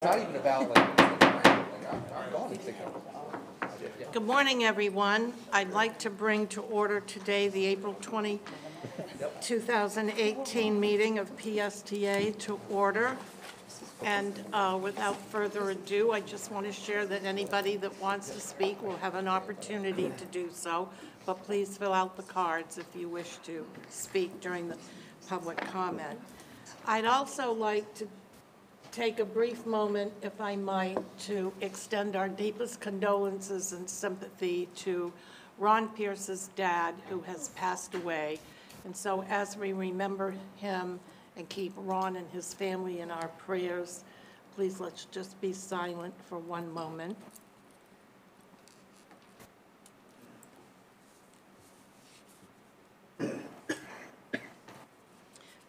Not even about like I'm going to think Good morning, everyone. I'd like to bring to order today the April 20, 2018 meeting of PSTA to order. And without further ado, I just want to share that anybody that wants to speak will have an opportunity to do so, but please fill out the cards if you wish to speak during the public comment. I'd also like to take a brief moment, if I might, to extend our deepest condolences and sympathy to Ron Pierce's dad, who has passed away. And so as we remember him and keep Ron and his family in our prayers, please let's just be silent for one moment.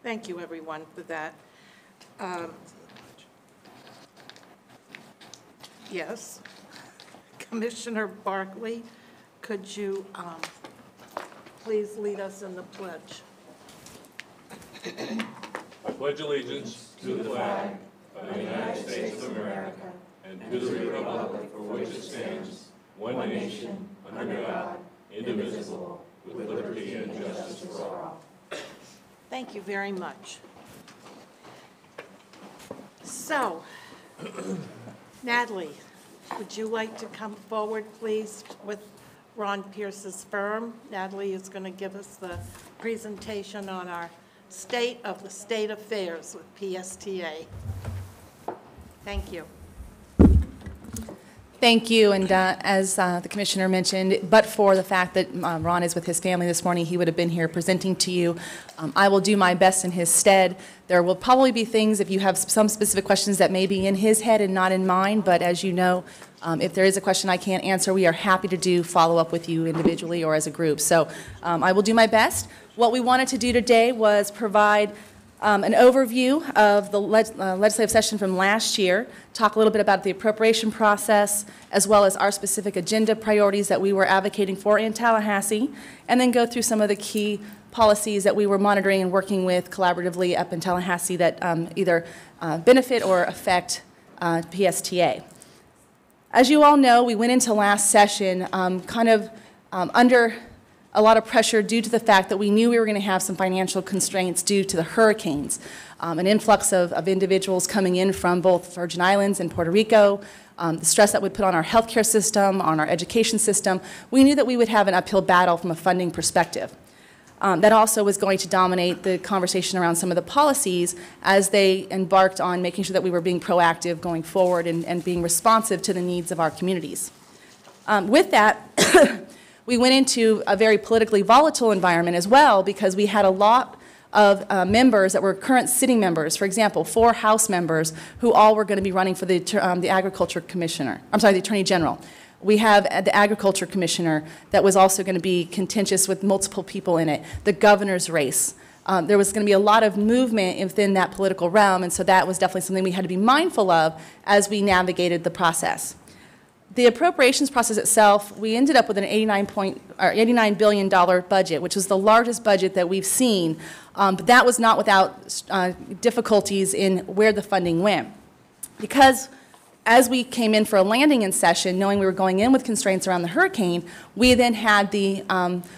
Thank you, everyone, for that. Yes. Commissioner Barkley, could you please lead us in the pledge? I pledge allegiance to the flag of the United States of America and to the republic for which it stands, one nation, under God, indivisible, with liberty and justice for all. Thank you very much. So, Natalie, would you like to come forward, please, with Ron Pierce's firm? Natalie is going to give us the presentation on our state affairs with PSTA. Thank you. Thank you, and as the Commissioner mentioned, but for the fact that Ron is with his family this morning, he would have been here presenting to you. I will do my best in his stead. There will probably be things, if you have some specific questions that may be in his head and not in mine, but as you know, if there is a question I can't answer, we are happy to do follow-up with you individually or as a group. So I will do my best. What we wanted to do today was provide an overview of the legislative session from last year, talk a little bit about the appropriation process, as well as our specific agenda priorities that we were advocating for in Tallahassee, and then go through some of the key policies that we were monitoring and working with collaboratively up in Tallahassee that either benefit or affect PSTA. As you all know, we went into last session under a lot of pressure due to the fact that we knew we were going to have some financial constraints due to the hurricanes, an influx of individuals coming in from both Virgin Islands and Puerto Rico, the stress that would put on our healthcare system, on our education system. We knew that we would have an uphill battle from a funding perspective. That also was going to dominate the conversation around some of the policies as they embarked on making sure that we were being proactive going forward and being responsive to the needs of our communities. With that, we went into a very politically volatile environment as well because we had a lot of members that were current sitting members, for example, 4 House members who all were going to be running for the Agriculture Commissioner, the Attorney General. We have the Agriculture Commissioner that was also going to be contentious with multiple people in it, the governor's race. There was going to be a lot of movement within that political realm, and so that was definitely something we had to be mindful of as we navigated the process. The appropriations process itself, we ended up with an $89 billion budget, which is the largest budget that we've seen, but that was not without difficulties in where the funding went. Because as we came in for a landing in session, knowing we were going in with constraints around the hurricane, we then had the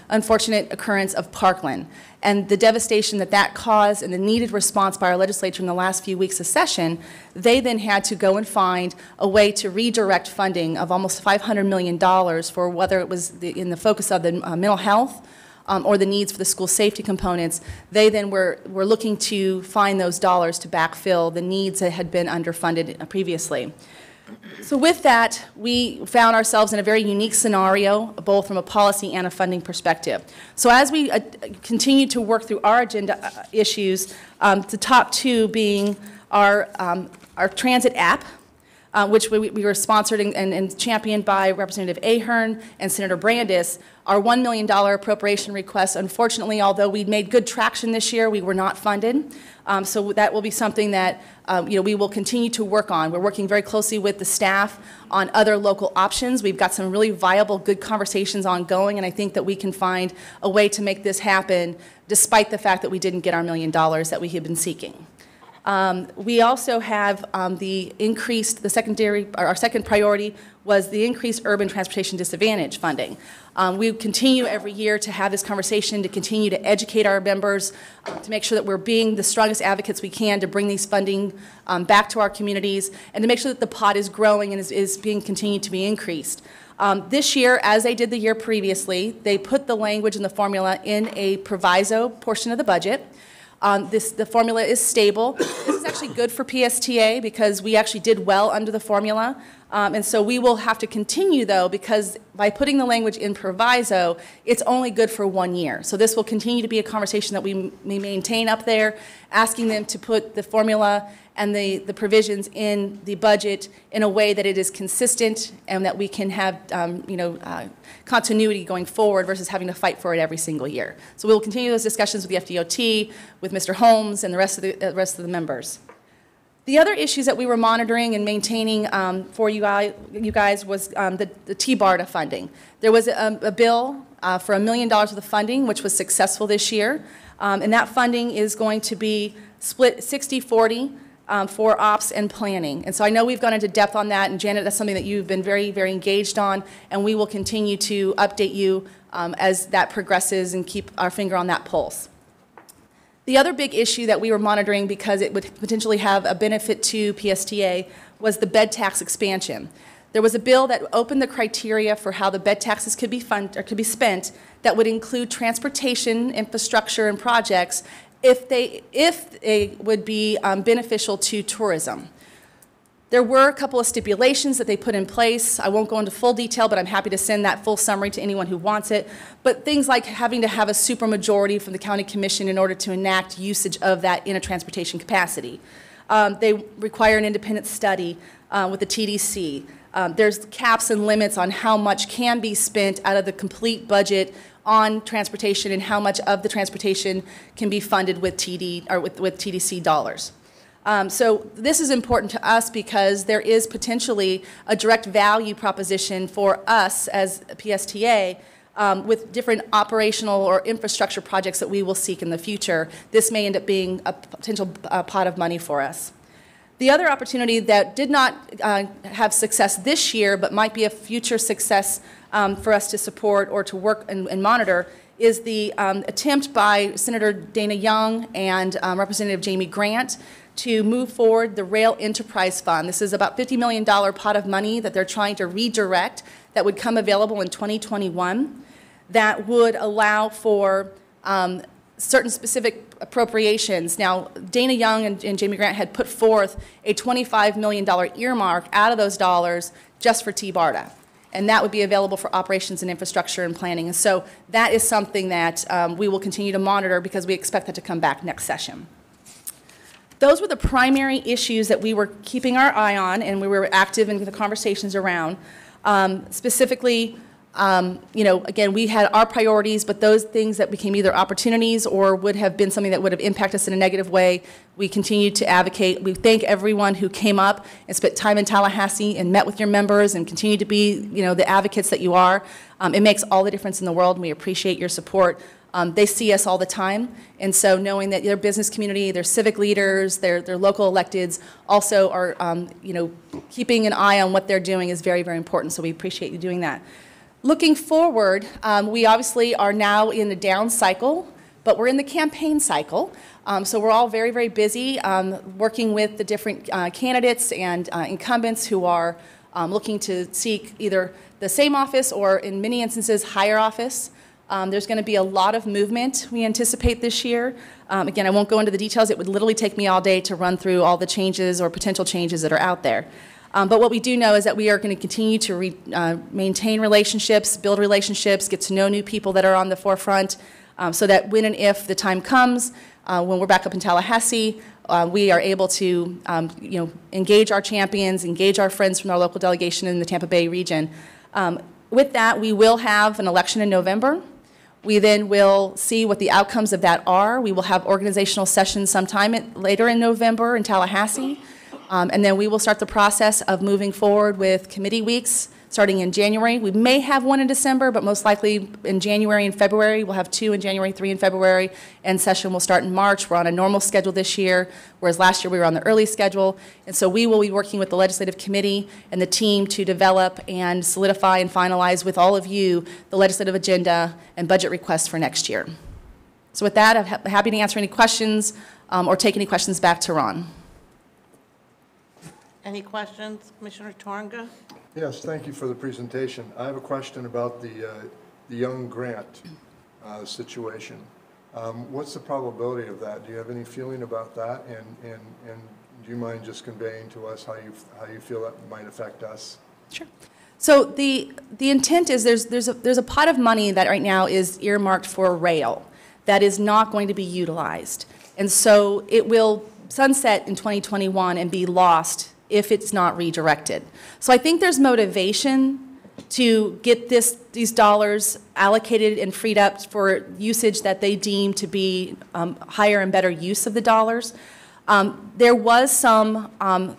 unfortunate occurrence of Parkland and the devastation that that caused and the needed response by our legislature in the last few weeks of session. They then had to go and find a way to redirect funding of almost $500 million for whether it was in the focus of the mental health or the needs for the school safety components. They then were looking to find those dollars to backfill the needs that had been underfunded previously. So with that, we found ourselves in a very unique scenario, both from a policy and a funding perspective. So as we continue to work through our agenda issues, the top 2 being our transit app, which we were sponsored and championed by Representative Ahern and Senator Brandis. Our $1 million appropriation request, unfortunately, although we made good traction this year, we were not funded. So that will be something that we will continue to work on. We're working very closely with the staff on other local options. We've got some really viable, good conversations ongoing, and I think that we can find a way to make this happen despite the fact that we didn't get our $1 million that we had been seeking. We also have the secondary, our second priority was the increased urban transportation disadvantage funding. We continue every year to have this conversation, to continue to educate our members, to make sure that we're being the strongest advocates we can to bring these funding back to our communities, and to make sure that the pot is growing and is being continued to be increased. This year, as they did the year previously, they put the language and the formula in a proviso portion of the budget. The formula is stable. This is actually good for PSTA because we actually did well under the formula. And so we will have to continue, though, because by putting the language in proviso, it's only good for 1 year. So this will continue to be a conversation that we maintain up there, asking them to put the formula and the provisions in the budget in a way that it is consistent and that we can have continuity going forward versus having to fight for it every single year. So we will continue those discussions with the FDOT, with Mr. Holmes, and the rest of the members. The other issues that we were monitoring and maintaining for you guys was the T-BARDA funding. There was a bill for $1 million worth of funding, which was successful this year, and that funding is going to be split 60-40 for ops and planning. And so I know we've gone into depth on that, and Janet, that's something that you've been very, very engaged on, and we will continue to update you as that progresses and keep our finger on that pulse. The other big issue that we were monitoring because it would potentially have a benefit to PSTA was the bed tax expansion. There was a bill that opened the criteria for how the bed taxes could be spent that would include transportation, infrastructure, and projects if they would be beneficial to tourism. There were a couple of stipulations that they put in place. I won't go into full detail, but I'm happy to send that full summary to anyone who wants it. But things like having to have a supermajority from the county commission in order to enact usage of that in a transportation capacity. They require an independent study with the TDC. There's caps and limits on how much can be spent out of the complete budget on transportation and how much of the transportation can be funded with TDC dollars. So this is important to us because there is potentially a direct value proposition for us as PSTA with different operational or infrastructure projects that we will seek in the future. This may end up being a potential pot of money for us. The other opportunity that did not have success this year but might be a future success for us to support or to work and monitor is the attempt by Senator Dana Young and Representative Jamie Grant to move forward the Rail Enterprise Fund. This is about $50 million pot of money that they're trying to redirect that would come available in 2021 that would allow for certain specific appropriations. Now, Dana Young and Jamie Grant had put forth a $25 million earmark out of those dollars just for T-BARDA. And that would be available for operations and infrastructure and planning. And so that is something that we will continue to monitor because we expect that to come back next session. Those were the primary issues that we were keeping our eye on and we were active in the conversations around. Specifically, again, we had our priorities, but those things that became either opportunities or would have been something that would have impacted us in a negative way, we continued to advocate. We thank everyone who came up and spent time in Tallahassee and met with your members and continue to be, the advocates that you are. It makes all the difference in the world, and we appreciate your support. They see us all the time, and so knowing that their business community, their civic leaders, their local electeds also are, keeping an eye on what they're doing is very, very important, so we appreciate you doing that. Looking forward, we obviously are now in the down cycle, but we're in the campaign cycle. So we're all very, very busy working with the different candidates and incumbents who are looking to seek either the same office or, in many instances, higher office. There's going to be a lot of movement we anticipate this year. Again, I won't go into the details. It would literally take me all day to run through all the changes or potential changes that are out there. But what we do know is that we are going to continue to maintain relationships, build relationships, get to know new people that are on the forefront, so that when and if the time comes, when we're back up in Tallahassee, we are able to engage our champions, engage our friends from our local delegation in the Tampa Bay region. With that, we will have an election in November. We then will see what the outcomes of that are. We will have organizational sessions sometime later in November in Tallahassee. And then we will start the process of moving forward with committee weeks starting in January. We may have one in December, but most likely in January and February. We'll have 2 in January, 3 in February, and session will start in March. We're on a normal schedule this year, whereas last year we were on the early schedule. And so we will be working with the Legislative Committee and the team to develop and solidify and finalize with all of you the legislative agenda and budget requests for next year. So with that, I'm happy to answer any questions or take any questions back to Ron. Any questions, Commissioner Torunga? Yes, thank you for the presentation. I have a question about the Young Grant situation. What's the probability of that? Do you have any feeling about that? And do you mind just conveying to us how you feel that might affect us? Sure. So the intent is there's a pot of money that right now is earmarked for rail that is not going to be utilized. And so it will sunset in 2021 and be lost if it's not redirected. So I think there's motivation to get these dollars allocated and freed up for usage that they deem to be higher and better use of the dollars. There was some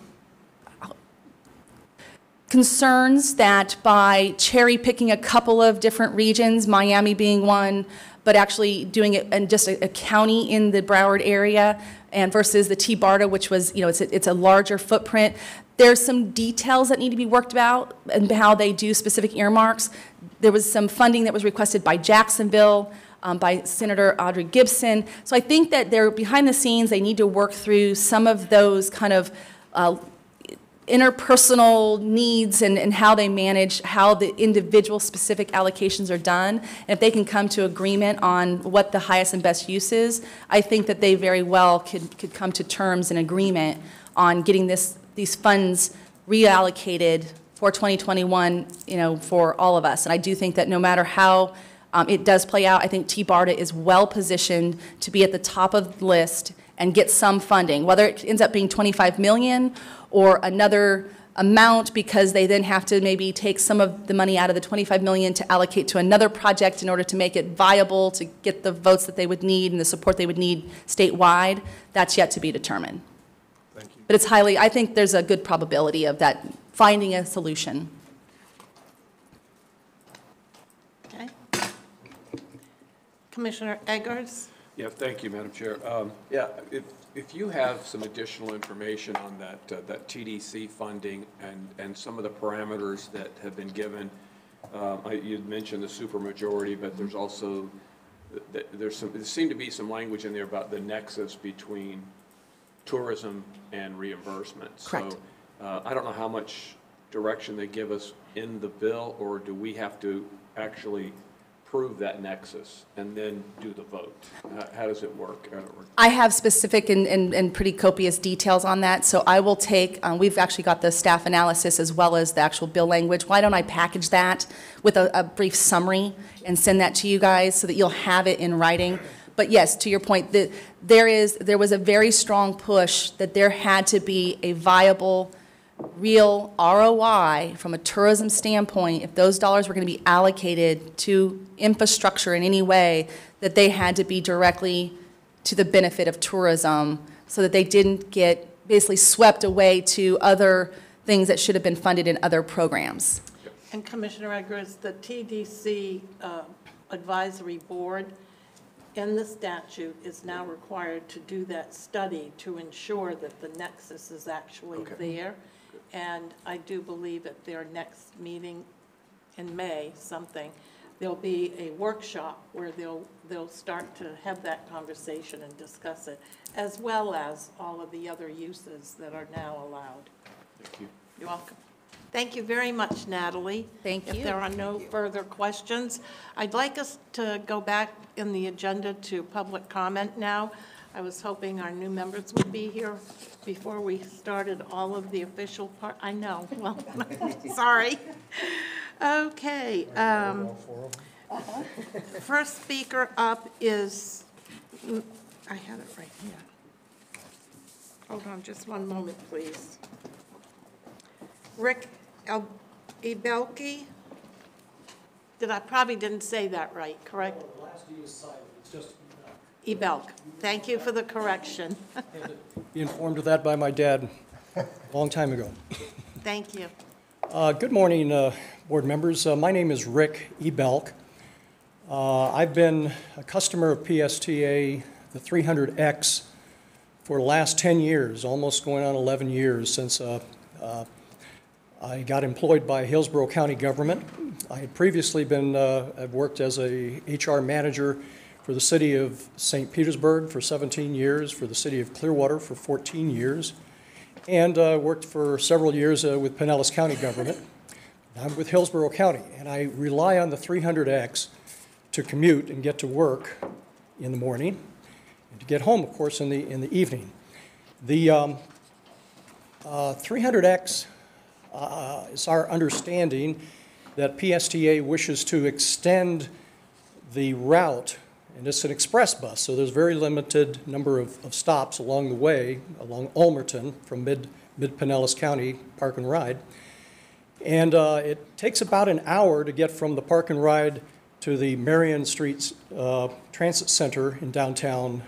concerns that by cherry picking a couple of different regions, Miami being one, but actually doing it in just a county in the Broward area, and versus the T-BARTA, which was, it's a larger footprint. There's some details that need to be worked out and how they do specific earmarks. There was some funding that was requested by Jacksonville, by Senator Audrey Gibson. So I think that they're behind the scenes. They need to work through some of those kind of interpersonal needs and how they manage how the individual specific allocations are done. And if they can come to agreement on what the highest and best use is, I think that they very well could come to terms and agreement on getting these funds reallocated for 2021, for all of us. And I do think that no matter how it does play out, I think T-BARTA is well positioned to be at the top of the list and get some funding, whether it ends up being $25 million or another amount, because they then have to maybe take some of the money out of the $25 million to allocate to another project in order to make it viable, to get the votes that they would need and the support they would need statewide. That's yet to be determined. Thank you. But I think there's a good probability of that finding a solution. Okay. Commissioner Eggers? Yeah, thank you, Madam Chair. If you have some additional information on that TDC funding and some of the parameters that have been given, you'd mentioned the supermajority, but there's also there seemed to be some language in there about the nexus between tourism and reimbursement. Correct. So I don't know how much direction they give us in the bill, or do we have to actually prove that nexus and then do the vote? How does it work? I have specific and pretty copious details on that, so I will take, we've actually got the staff analysis as well as the actual bill language. Why don't I package that with a brief summary and send that to you guys so that you'll have it in writing? But yes, to your point, there was a very strong push that there had to be a viable, real ROI from a tourism standpoint. If those dollars were going to be allocated to infrastructure in any way, that they had to be directly to the benefit of tourism so that they didn't get basically swept away to other things that should have been funded in other programs. And Commissioner Eggers, the TDC Advisory Board in the statute is now required to do that study to ensure that the nexus is actually there. And I do believe at their next meeting in May, there'll be a workshop where they'll start to have that conversation and discuss it, as well as all of the other uses that are now allowed. Thank you. You're welcome. Thank you very much, Natalie. Thank you. If there are no further questions, I'd like us to go back in the agenda to public comment now. I was hoping our new members would be here before we started all of the official part. I know, well, sorry. Okay. First speaker up is, I have it right here. Hold on just one moment, please. Rick Ebelke. I probably didn't say that right, correct? No, the last E is silent. It's just Ebelk. Thank you for the correction. be informed of that by my dad a long time ago. Thank you. Good morning, board members. My name is Rick Ebelk. I've been a customer of PSTA, the 300X, for the last 10 years, almost going on 11 years since I got employed by Hillsborough County government. I had previously I've worked as a HR manager for the city of St. Petersburg for 17 years, for the city of Clearwater for 14 years, and worked for several years with Pinellas County government. I'm with Hillsborough County, and I rely on the 300X to commute and get to work in the morning, and to get home, of course, in the evening. The 300X is our understanding that PSTA wishes to extend the route, and it's an express bus, so there's very limited number of stops along the way, along Ulmerton from mid-Pinellas County, Park and Ride. And it takes about an hour to get from the Park and Ride to the Marion Street Transit Center in downtown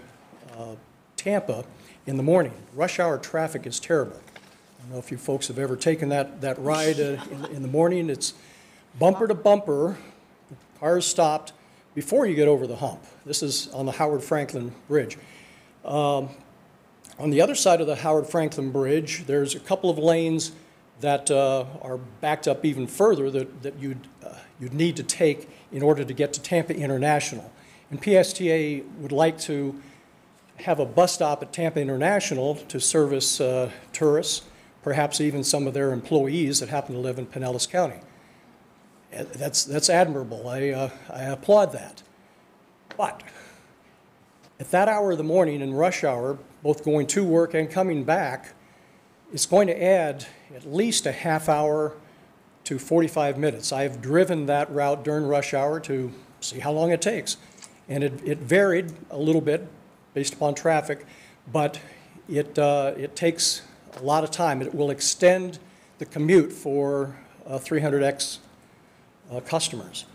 Tampa in the morning. Rush hour traffic is terrible. I don't know if you folks have ever taken that ride in the morning. It's bumper to bumper, cars stopped before you get over the hump. This is on the Howard Franklin Bridge. On the other side of the Howard Franklin Bridge, there's a couple of lanes that are backed up even further that you'd need to take in order to get to Tampa International. And PSTA would like to have a bus stop at Tampa International to service tourists, perhaps even some of their employees that happen to live in Pinellas County. That's admirable. I applaud that. But at that hour of the morning in rush hour, both going to work and coming back, it's going to add at least a half hour to 45 minutes. I've driven that route during rush hour to see how long it takes. And it varied a little bit based upon traffic, but it takes a lot of time. It will extend the commute for 300X customers.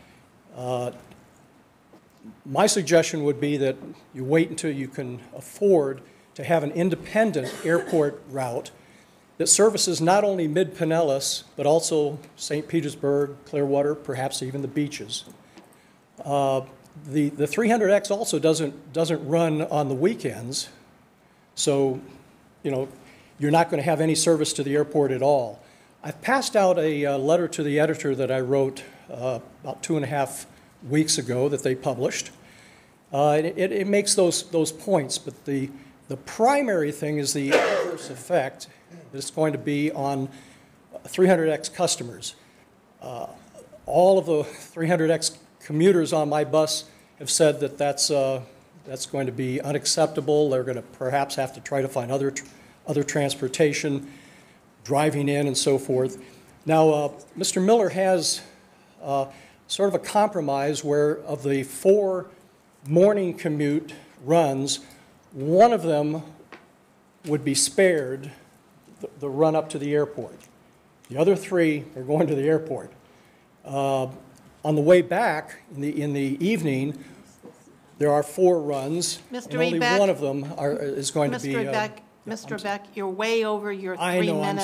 My suggestion would be that you wait until you can afford to have an independent airport route that services not only mid-Pinellas, but also St. Petersburg, Clearwater, perhaps even the beaches. The 300X also doesn't run on the weekends, so you're not going to have any service to the airport at all. I've passed out a letter to the editor that I wrote about 2.5 weeks ago that they published. It makes those points, but the primary thing is the adverse effect that it's going to be on 300X customers. All of the 300X commuters on my bus have said that that's going to be unacceptable. They're going to perhaps have to try to find other transportation, driving in and so forth. Now, Mr. Miller has sort of a compromise where of the 4 morning commute runs, one of them would be spared the run up to the airport. The other 3 are going to the airport. On the way back in the evening, there are 4 runs, Mr. and only Ebeck, one of them is going to be. Mr. Beck, you're way over your 3 minutes. I know, I'm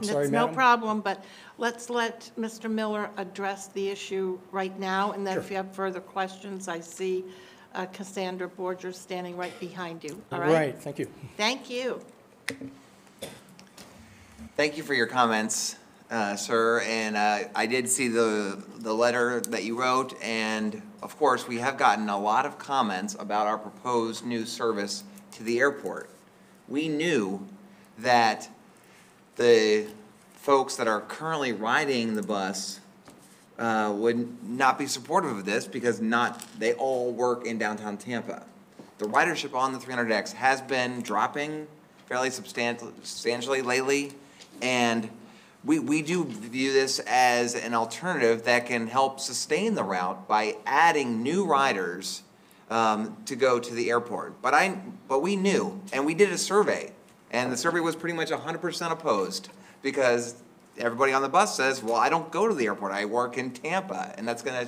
sorry, It's no madam. problem, but let's let Mr. Miller address the issue right now, and then if you have further questions, I see Cassandra Borger standing right behind you. All right? Right, thank you. Thank you. Thank you for your comments, sir, and I did see the letter that you wrote, and of course, we have gotten a lot of comments about our proposed new service to the airport. We knew that the folks that are currently riding the bus would not be supportive of this because they all work in downtown Tampa. The ridership on the 300X has been dropping fairly substantially lately, and we do view this as an alternative that can help sustain the route by adding new riders to go to the airport. But we knew, and we did a survey, and the survey was pretty much 100% opposed because everybody on the bus says, well, I don't go to the airport, I work in Tampa, and that's gonna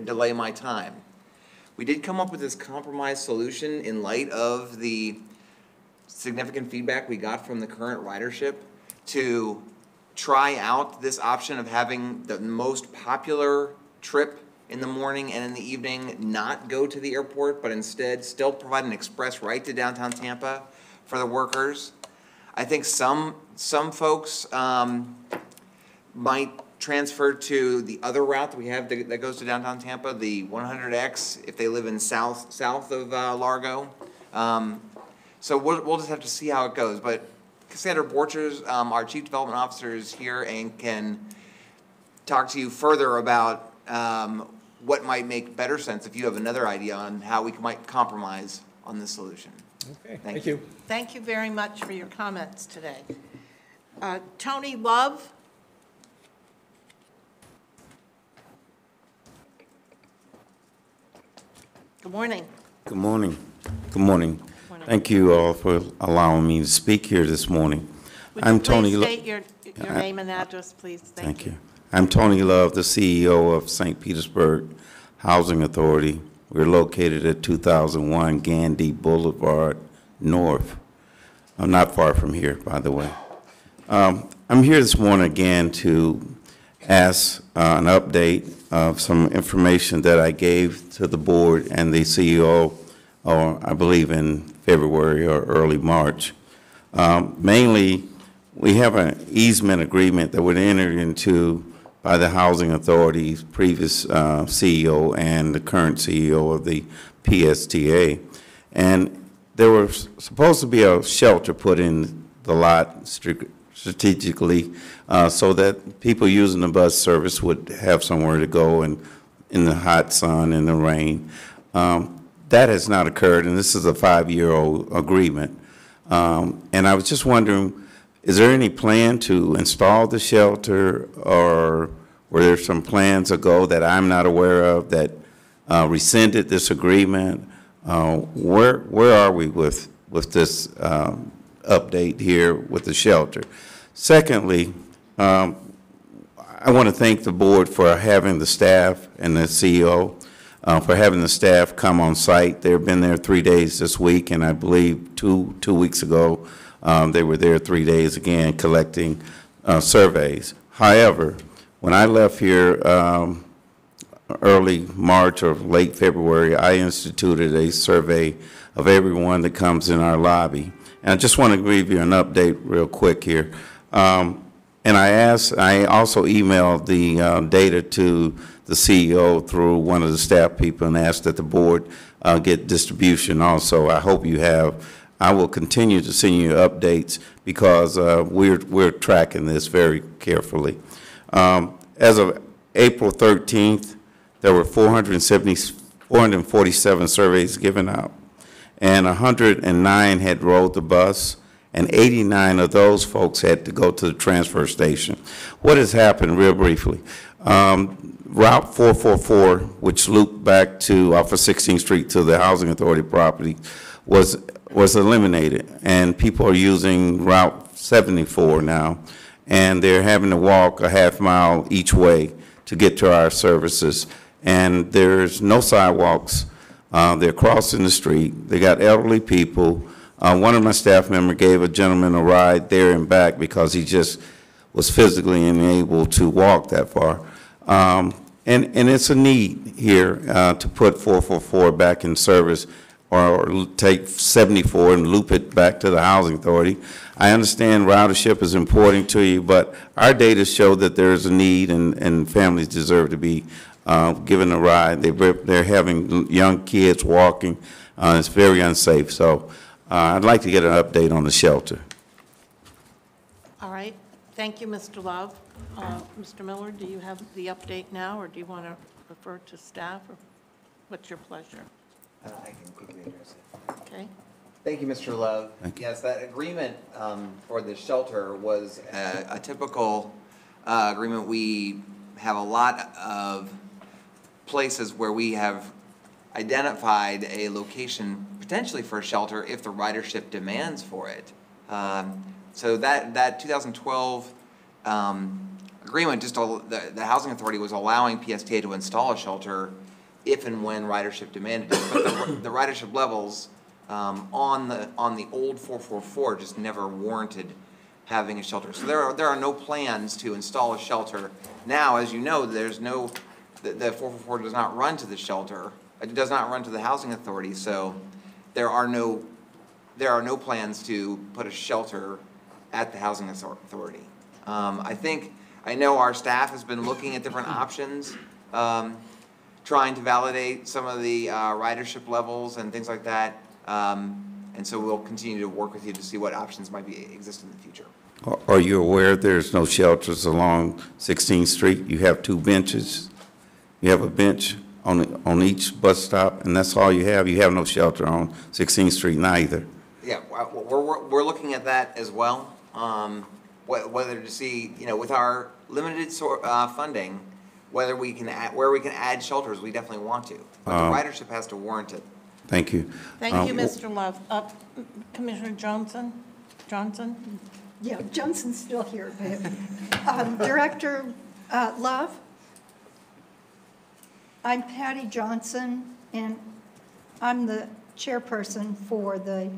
delay my time. We did come up with this compromise solution in light of the significant feedback we got from the current ridership to try out this option of having the most popular trip in the morning and in the evening not go to the airport, but instead still provide an express right to downtown Tampa for the workers. I think some folks might transfer to the other route that we have that goes to downtown Tampa, the 100X, if they live in south of Largo. So we'll just have to see how it goes. But Cassandra Borchers, our Chief Development Officer, is here and can talk to you further about what might make better sense if you have another idea on how we might compromise on this solution. Okay, Thank you. Thank you very much for your comments today. Tony Love? Good morning. Good morning. Good morning. Thank you all for allowing me to speak here this morning. I'm Tony Love. Please state your name and address, please. Thank you. I'm Tony Love, the CEO of St. Petersburg Housing Authority. We're located at 2001 Gandy Boulevard North. I'm not far from here, by the way. I'm here this morning again to ask an update of some information that I gave to the board and the CEO, or I believe in February or early March. Mainly, we have an easement agreement that was entered into by the Housing Authority's previous CEO and the current CEO of the PSTA. And there was supposed to be a shelter put in the lot strategically so that people using the bus service would have somewhere to go and in the hot sun and the rain. That has not occurred, and this is a 5-year-old agreement. And I was just wondering, is there any plan to install the shelter, or were there some plans ago that I'm not aware of that rescinded this agreement? Where are we with this update here with the shelter? Secondly, I want to thank the board for having the staff and the CEO for having the staff come on site. They've been there 3 days this week, and I believe two weeks ago they were there 3 days again collecting surveys. However, when I left here early March or late February, I instituted a survey of everyone that comes in our lobby. And I just want to give you an update real quick here. And I also emailed the data to the CEO through one of the staff people and asked that the board get distribution also. I hope you have. I will continue to send you updates because we're tracking this very carefully. As of April 13th, there were 447 surveys given out, and 109 had rode the bus, and 89 of those folks had to go to the transfer station. What has happened, real briefly? Route 444, which looped back to off of 16th Street to the Housing Authority property, was eliminated, and people are using Route 74 now, and they're having to walk a half mile each way to get to our services. And there's no sidewalks. They're crossing the street. They got elderly people. One of my staff members gave a gentleman a ride there and back because he just was physically unable to walk that far. And it's a need here to put 444 back in service, or take 74 and loop it back to the Housing Authority. I understand ridership is important to you, but our data show that there's a need, and families deserve to be given a ride. They're having young kids walking. It's very unsafe. So I'd like to get an update on the shelter. All right. Thank you, Mr. Love. Mr. Miller, do you have the update now, or do you want to refer to staff, or what's your pleasure? I can quickly address it. Okay. Thank you, Mr. Love. Thank you. Yes, that agreement for the shelter was a typical agreement. We have a lot of places where we have identified a location potentially for a shelter if the ridership demands for it. So that 2012 agreement, the Housing Authority was allowing PSTA to install a shelter if and when ridership demanded it, but the ridership levels on the old 444 just never warranted having a shelter. So there are no plans to install a shelter. Now, as you know, there's no, the 444 does not run to the shelter. It does not run to the housing authority, so there are no plans to put a shelter at the housing authority. I know our staff has been looking at different options, trying to validate some of the ridership levels and things like that. And so we'll continue to work with you to see what options might exist in the future. Are you aware there's no shelters along 16th Street? You have 2 benches. You have a bench on each bus stop, and that's all you have. You have no shelter on 16th Street neither. Yeah, we're looking at that as well. Whether to see, with our limited funding, where we can add shelters, we definitely want to. But the ridership has to warrant it. Thank you. Thank you, Mr. Love. Commissioner Johnson? Johnson? Yeah, Johnson's still here, but, Director Love, I'm Patty Johnson, and I'm the chairperson for the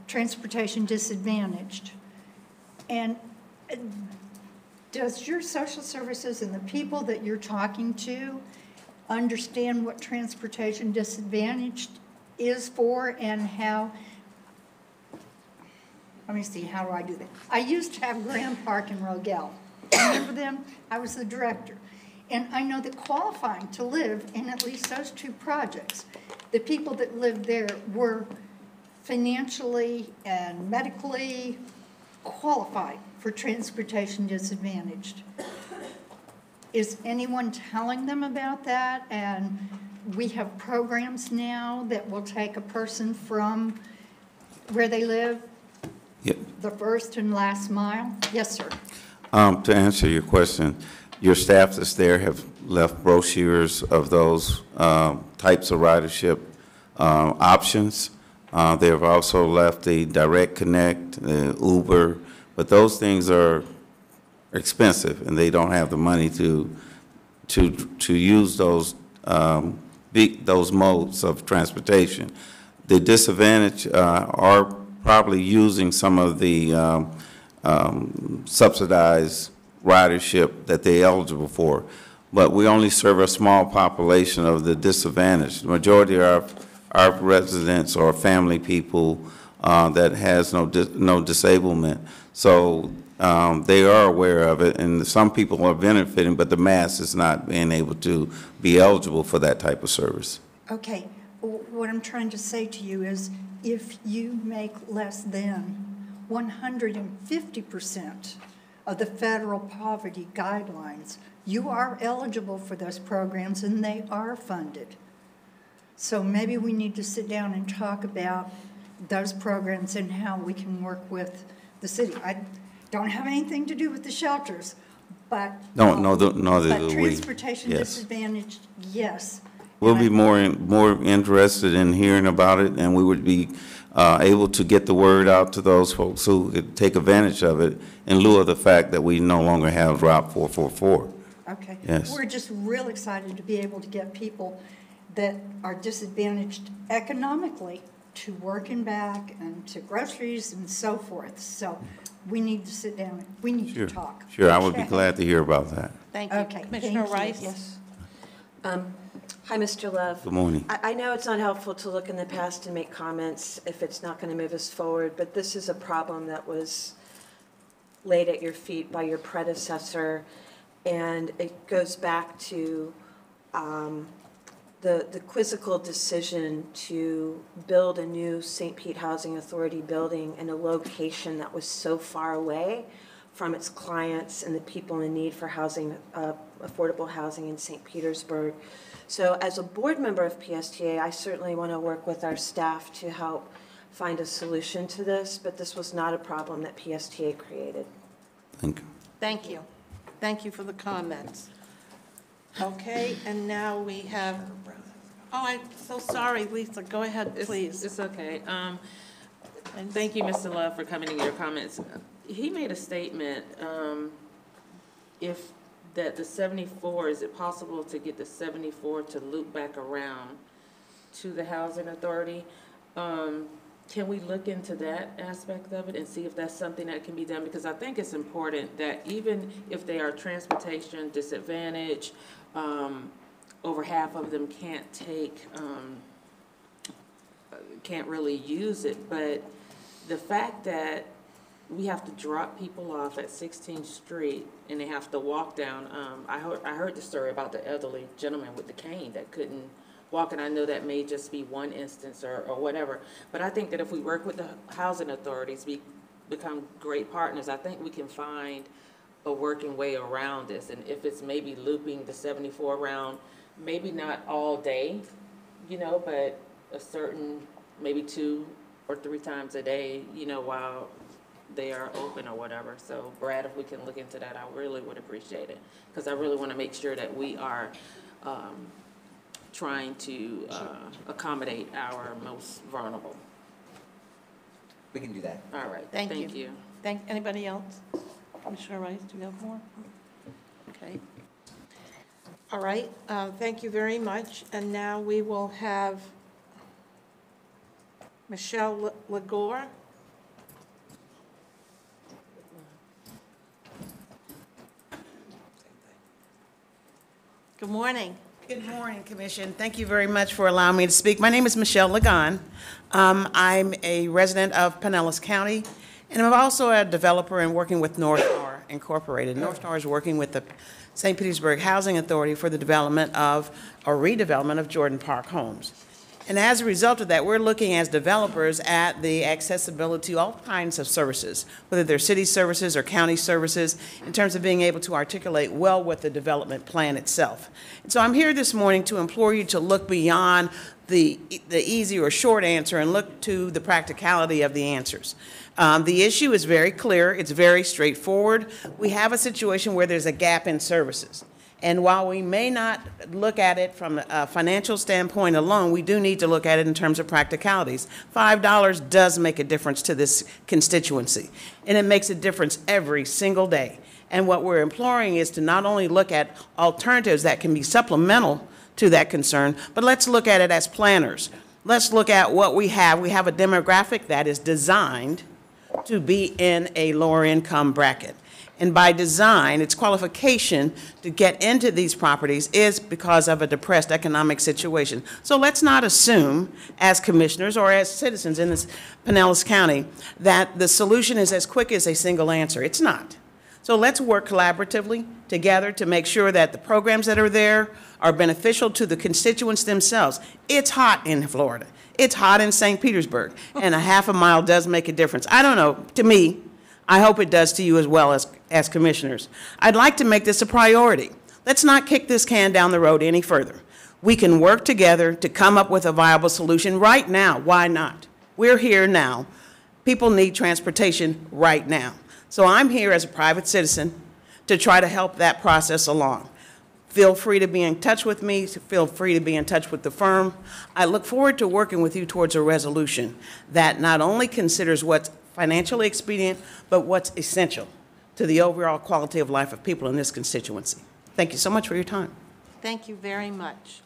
Transportation Disadvantaged. And does your social services and the people that you're talking to understand what Transportation Disadvantaged is for and how? Let me see, how do I do that? I used to have Grand Park and Rogel. Remember them? I was the director. And I know that qualifying to live in at least those 2 projects, the people that lived there were financially and medically qualified for Transportation Disadvantaged. Is anyone telling them about that? And we have programs now that will take a person from where they live, Yep. the first and last mile. Yes, sir. To answer your question, your staff that's there have left brochures of those types of ridership options. They have also left the Direct Connect, Uber, but those things are expensive, and they don't have the money to use those modes of transportation. The disadvantaged are probably using some of the subsidized ridership that they're eligible for, but we only serve a small population of the disadvantaged. The majority of our residents are family people that has no disablement, so they are aware of it, and some people are benefiting, but the mass is not being able to be eligible for that type of service. Okay, what I'm trying to say to you is if you make less than 150% of the federal poverty guidelines, you are eligible for those programs and they are funded. So maybe we need to sit down and talk about those programs and how we can work with the city. I don't have anything to do with the shelters, but No, do we. Transportation Yes. Disadvantaged, yes. We'll be more interested in hearing about it, and we would be able to get the word out to those folks who could take advantage of it in lieu of the fact that we no longer have Route 444. Okay. Yes. We're just real excited to be able to get people that are disadvantaged economically to work and back and to groceries and so forth. So we need to sit down, we need to talk. Sure, I would be Okay. glad to hear about that. Thank you. Okay, Commissioner thank you. Rice? Yes. Hi, Mr. Love. Good morning. I know it's not helpful to look in the past and make comments if it's not going to move us forward, but this is a problem that was laid at your feet by your predecessor, and it goes back to the quizzical decision to build a new St. Pete Housing Authority building in a location that was so far away from its clients and the people in need for housing, affordable housing in St. Petersburg. So as a board member of PSTA, I certainly want to work with our staff to help find a solution to this, but this was not a problem that PSTA created. Thank you. Thank you. Thank you for the comments. Okay, and now we have, oh, I'm so sorry, Lisa, go ahead, please. It's okay. And thank you, Mr. Love, for coming in your comments. He made a statement, that the 74, is it possible to get the 74 to loop back around to the housing authority? Can we look into that aspect of it and see if that's something that can be done? Because I think it's important that even if they are transportation disadvantaged, over half of them can't really use it. But the fact that we have to drop people off at 16th Street and they have to walk down, I heard the story about the elderly gentleman with the cane that couldn't walk, and I know that may just be one instance or whatever, but I think that if we work with the housing authorities, become great partners, I think we can find a working way around this. And if it's maybe looping the 74 around, maybe not all day, you know, but a certain, maybe 2 or 3 times a day, you know, while they are open or whatever. So Brad, if we can look into that, I really would appreciate it, because I really want to make sure that we are trying to accommodate our most vulnerable. We can do that. All right, Thank thank you. Anybody else? Commissioner Rice, do we have more? Okay. All right, thank you very much. And now we will have Michelle Legore. Good morning. Good morning, Commission. Thank you very much for allowing me to speak. My name is Michelle Lagon. I'm a resident of Pinellas County, and I'm also a developer and working with North Star Incorporated. North Star is working with the St. Petersburg Housing Authority for the development of, or redevelopment of, Jordan Park homes. And as a result of that, we're looking as developers at the accessibility to all kinds of services, whether they're city services or county services, in terms of being able to articulate well with the development plan itself. And so I'm here this morning to implore you to look beyond the easy or short answer and look to the practicality of the answers. The issue is very clear. It's very straightforward. We have a situation where there's a gap in services. And while we may not look at it from a financial standpoint alone, we do need to look at it in terms of practicalities. $5 does make a difference to this constituency, and it makes a difference every single day. And what we're imploring is to not only look at alternatives that can be supplemental to that concern, but let's look at it as planners. Let's look at what we have. We have a demographic that is designed to be in a lower income bracket. And by design, its qualification to get into these properties is because of a depressed economic situation. So let's not assume, as commissioners or as citizens in this Pinellas County, that the solution is as quick as a single answer. It's not. So let's work collaboratively together to make sure that the programs that are there are beneficial to the constituents themselves. It's hot in Florida. It's hot in St. Petersburg, and a half a mile does make a difference. I don't know, to me, I hope it does to you as well as commissioners. I'd like to make this a priority. Let's not kick this can down the road any further. We can work together to come up with a viable solution right now. Why not? We're here now. People need transportation right now. So I'm here as a private citizen to try to help that process along. Feel free to be in touch with me. Feel free to be in touch with the firm. I look forward to working with you towards a resolution that not only considers what's financially expedient, but what's essential to the overall quality of life of people in this constituency. Thank you so much for your time. Thank you very much.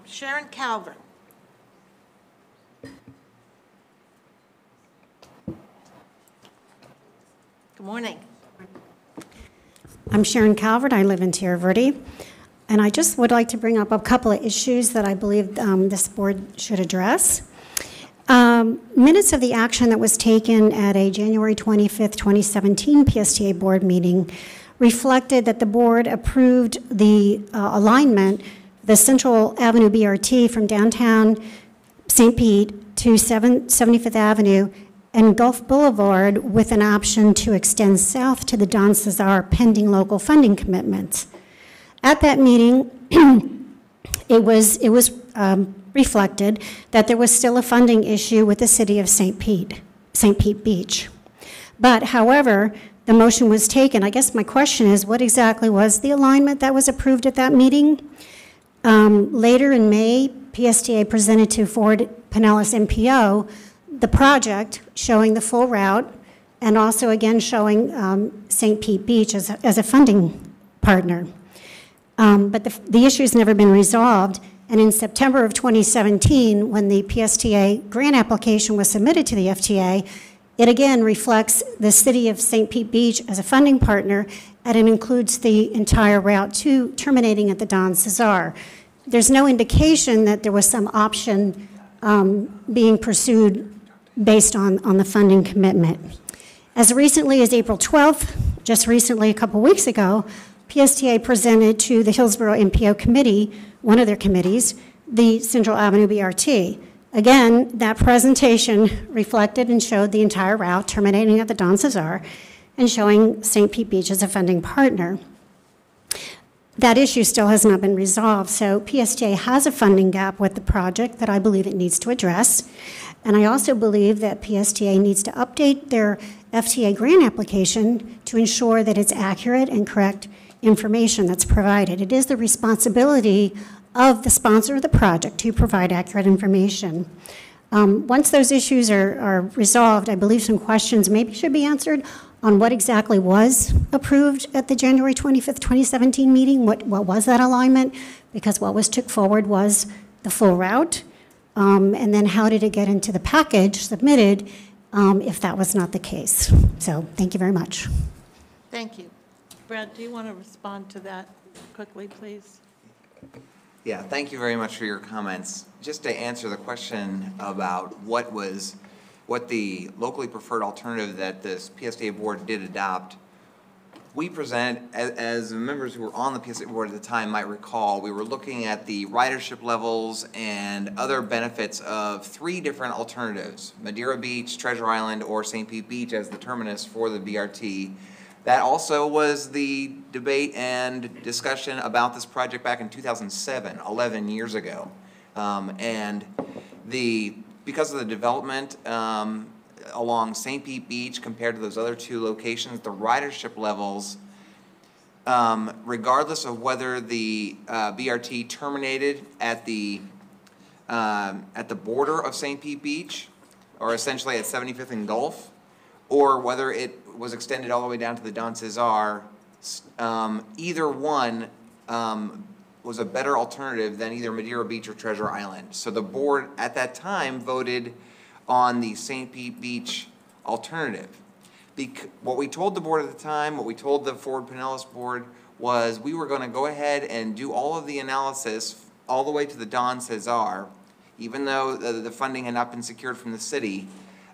Sharon Calvert. Good morning. I'm Sharon Calvert. I live in Tierra Verde. And I just would like to bring up a couple of issues that I believe this board should address. Minutes of the action that was taken at a January 25th, 2017 PSTA board meeting reflected that the board approved the alignment, the Central Avenue BRT from downtown St. Pete to 75th Avenue and Gulf Boulevard with an option to extend south to the Don Cesar pending local funding commitments. At that meeting, it was reflected that there was still a funding issue with the city of St. Pete Beach. But however, the motion was taken. I guess my question is, what exactly was the alignment that was approved at that meeting? Later in May, PSTA presented to Ford Pinellas MPO the project showing the full route and also again showing St. Pete Beach as a funding partner. But the issue has never been resolved. And in September of 2017, when the PSTA grant application was submitted to the FTA, it again reflects the city of St. Pete Beach as a funding partner, and it includes the entire route to terminating at the Don Cesar. There's no indication that there was some option being pursued based on the funding commitment. As recently as April 12th, just recently a couple weeks ago, PSTA presented to the Hillsborough MPO committee, one of their committees, the Central Avenue BRT. Again, that presentation reflected and showed the entire route terminating at the Don Cesar and showing St. Pete Beach as a funding partner. That issue still has not been resolved, so PSTA has a funding gap with the project that I believe it needs to address. And I also believe that PSTA needs to update their FTA grant application to ensure that it's accurate and correct information that's provided. It is the responsibility of the sponsor of the project to provide accurate information. Once those issues are resolved, I believe some questions maybe should be answered on what exactly was approved at the January 25th, 2017 meeting. What was that alignment? Because what was took forward was the full route. And then how did it get into the package submitted if that was not the case? So thank you very much. Thank you. Brad, do you want to respond to that quickly, please? Yeah, thank you very much for your comments. Just to answer the question about what the locally preferred alternative that this PSTA board did adopt, we present, as members who were on the PSTA board at the time might recall, we were looking at the ridership levels and other benefits of 3 different alternatives: Madeira Beach, Treasure Island, or St. Pete Beach as the terminus for the BRT. That also was the debate and discussion about this project back in 2007, 11 years ago. Because of the development along St. Pete Beach compared to those other 2 locations, the ridership levels, regardless of whether the BRT terminated at the border of St. Pete Beach, or essentially at 75th and Gulf, or whether it was extended all the way down to the Don Cesar, either one was a better alternative than either Madeira Beach or Treasure Island. So the board at that time voted on the St. Pete Beach alternative. What we told the board at the time, what we told the Ford Pinellas board, was we were going to go ahead and do all of the analysis all the way to the Don Cesar, even though the funding had not been secured from the city,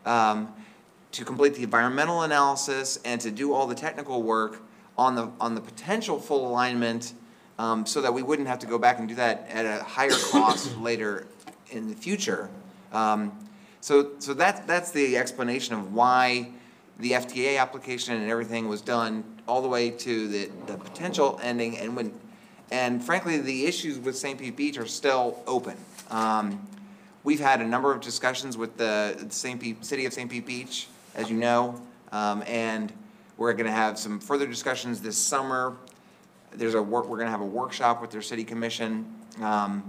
to complete the environmental analysis and to do all the technical work on the potential full alignment, so that we wouldn't have to go back and do that at a higher cost later in the future. So that's the explanation of why the FTA application and everything was done all the way to the potential ending, and frankly the issues with St. Pete Beach are still open. We've had a number of discussions with the city of St. Pete Beach, as you know, and we're going to have some further discussions this summer. We're going to have a workshop with their city commission, so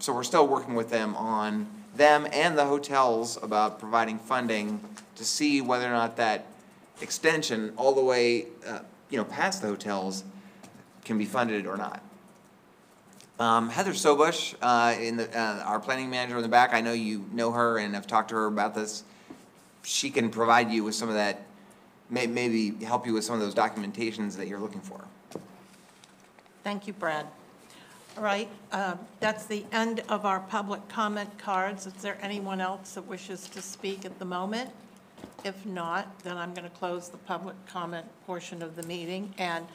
we're still working with them on them and the hotels about providing funding to see whether or not that extension all the way, past the hotels can be funded or not. Heather Sobush, our planning manager in the back, I know you know her and have talked to her about this. She can provide you with some of that, maybe help you with some of those documentations that you're looking for. Thank you, Brad. All right, that's the end of our public comment cards. Is there anyone else that wishes to speak at the moment? If not, then I'm going to close the public comment portion of the meeting. And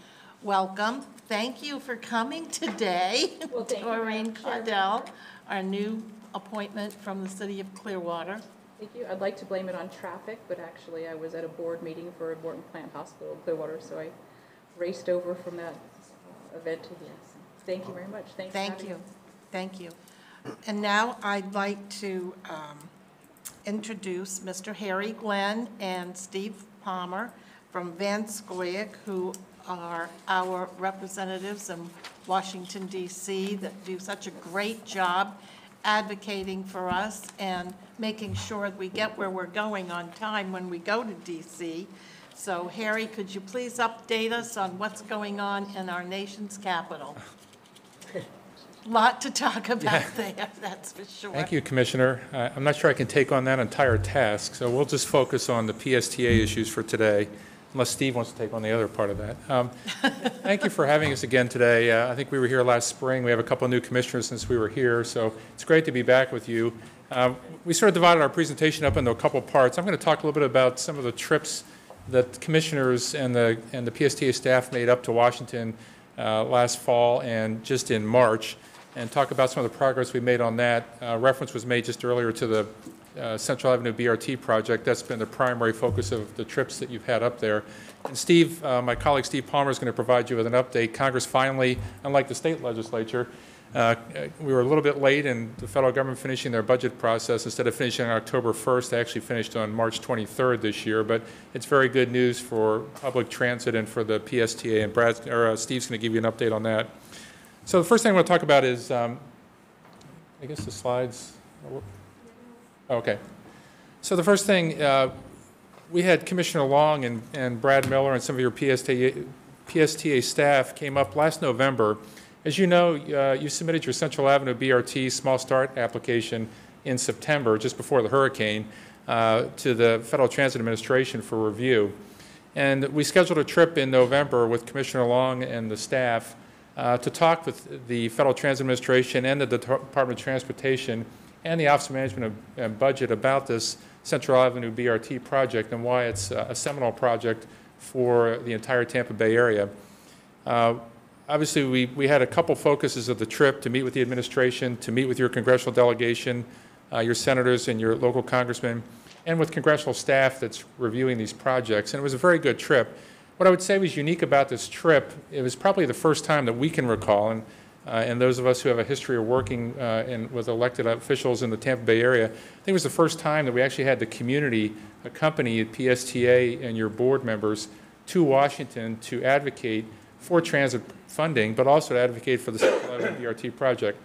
welcome. Thank you for coming today, Doreen Cardell, our new appointment from the city of Clearwater. Thank you. I'd like to blame it on traffic, but actually I was at a board meeting for Morton Plant Hospital in Clearwater, so I raced over from that event to here. So thank you very much. Thanks for having me. Thank you. And now I'd like to introduce Mr. Harry Glenn and Steve Palmer from Van Scoyoc, who are our representatives in Washington, D.C., that do such a great job advocating for us and making sure we get where we're going on time when we go to D.C. So, Harry, could you please update us on what's going on in our nation's capital? Lot to talk about there, that's for sure. Thank you, Commissioner. I'm not sure I can take on that entire task, so we'll just focus on the PSTA issues for today, unless Steve wants to take on the other part of that. Thank you for having us again today. I think we were here last spring. We have a couple of new commissioners since we were here, so it's great to be back with you. We sort of divided our presentation up into a couple parts. I'm going to talk a little bit about some of the trips that commissioners and the PSTA staff made up to Washington last fall and just in March, and talk about some of the progress we made on that. Reference was made just earlier to the Central Avenue BRT project. That's been the primary focus of the trips that you've had up there. And Steve, my colleague Steve Palmer is going to provide you with an update. Congress finally, unlike the state legislature, we were a little bit late in the federal government finishing their budget process. Instead of finishing on October 1st, they actually finished on March 23rd this year. But it's very good news for public transit and for the PSTA. And Steve's going to give you an update on that. So the first thing I want to talk about is, I guess the slides. Okay. So the first thing, we had Commissioner Long and Brad Miller and some of your PSTA staff came up last November. As you know, you submitted your Central Avenue BRT small start application in September, just before the hurricane, to the Federal Transit Administration for review. And we scheduled a trip in November with Commissioner Long and the staff to talk with the Federal Transit Administration and the Department of Transportation and the Office of Management and Budget about this Central Avenue BRT project and why it's a seminal project for the entire Tampa Bay area. Obviously, we had a couple focuses of the trip: to meet with the administration, to meet with your congressional delegation, your senators and your local congressmen, and with congressional staff that's reviewing these projects. And it was a very good trip. What I would say was unique about this trip, it was probably the first time that we can recall, and those of us who have a history of working with elected officials in the Tampa Bay area, I think it was the first time that we actually had the community accompany PSTA and your board members to Washington to advocate for transit funding, but also to advocate for the Central Avenue BRT project.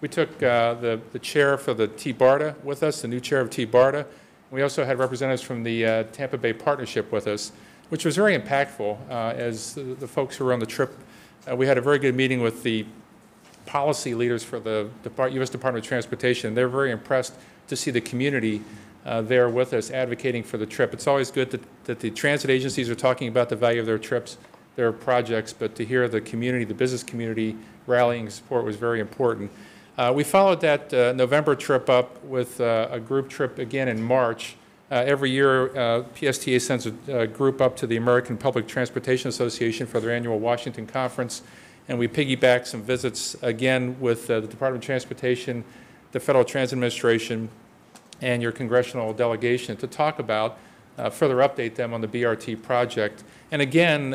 We took the chair for the T-BARTA with us, the new chair of T-BARTA. We also had representatives from the Tampa Bay Partnership with us, which was very impactful as the folks who were on the trip. We had a very good meeting with the policy leaders for the U.S. Department of Transportation. They're very impressed to see the community there with us advocating for the trip. It's always good that the transit agencies are talking about the value of their trips, their projects, but to hear the community, the business community rallying support was very important. We followed that November trip up with a group trip again in March. Every year, PSTA sends a group up to the American Public Transportation Association for their annual Washington conference, and we piggyback some visits again with the Department of Transportation, the Federal Transit Administration, and your congressional delegation to talk about, further update them on the BRT project. And again,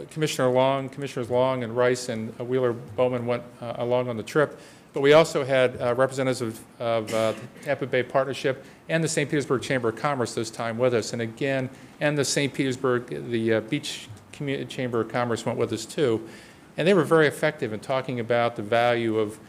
Commissioners Long and Rice and Wheeler Bowman went along on the trip. But we also had representatives of the Tampa Bay Partnership and the St. Petersburg Chamber of Commerce this time with us. And again, and the St. Petersburg, the Beach Community Chamber of Commerce went with us too. And they were very effective in talking about the value of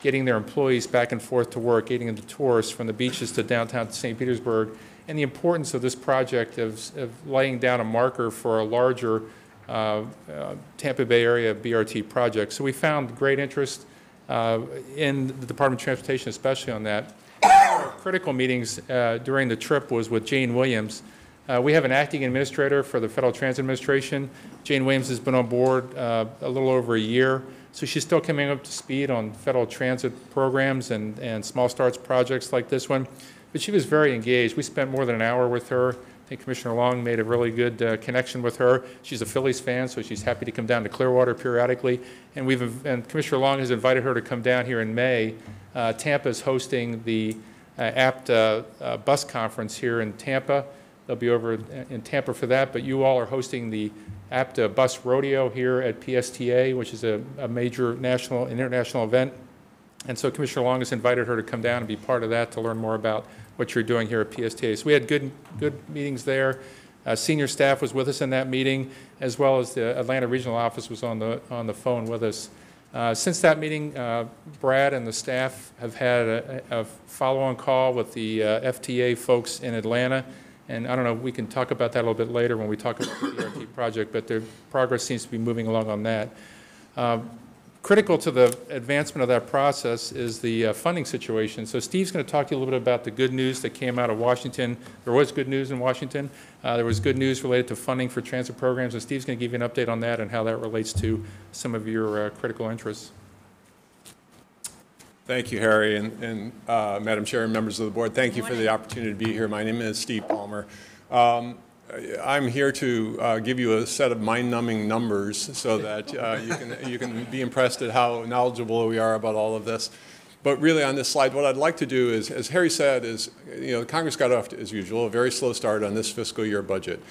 getting their employees back and forth to work, getting the tourists from the beaches to downtown St. Petersburg, and the importance of this project of laying down a marker for a larger Tampa Bay area BRT project. So we found great interest in the Department of Transportation, especially on that. Critical meetings during the trip was with Jane Williams. We have an acting administrator for the Federal Transit Administration. Jane Williams has been on board a little over a year, so she's still coming up to speed on federal transit programs and small starts projects like this one. But she was very engaged. We spent more than an hour with her. I think Commissioner Long made a really good connection with her. She's a Phillies fan, so she's happy to come down to Clearwater periodically. And Commissioner Long has invited her to come down here in May. Tampa is hosting the APTA bus conference here in Tampa. They'll be over in Tampa for that, but you all are hosting the APTA bus rodeo here at PSTA, which is a major national and international event. And so Commissioner Long has invited her to come down and be part of that to learn more about what you're doing here at PSTA. So we had good meetings there. Senior staff was with us in that meeting, as well as the Atlanta Regional Office was on the phone with us. Since that meeting, Brad and the staff have had a follow-on call with the FTA folks in Atlanta. And I don't know, we can talk about that a little bit later when we talk about the BRT project, but the progress seems to be moving along on that. critical to the advancement of that process is the funding situation. So Steve's going to talk to you a little bit about the good news that came out of Washington. There was good news in Washington. There was good news related to funding for transit programs, and Steve's going to give you an update on that and how that relates to some of your critical interests. Thank you, Harry, and Madam Chair and members of the board. Thank you for the opportunity to be here. My name is Steve Palmer. I'm here to give you a set of mind-numbing numbers so that you can be impressed at how knowledgeable we are about all of this. But really on this slide, what I'd like to do is, as Harry said, Congress got off, as usual, a very slow start on this fiscal year budget.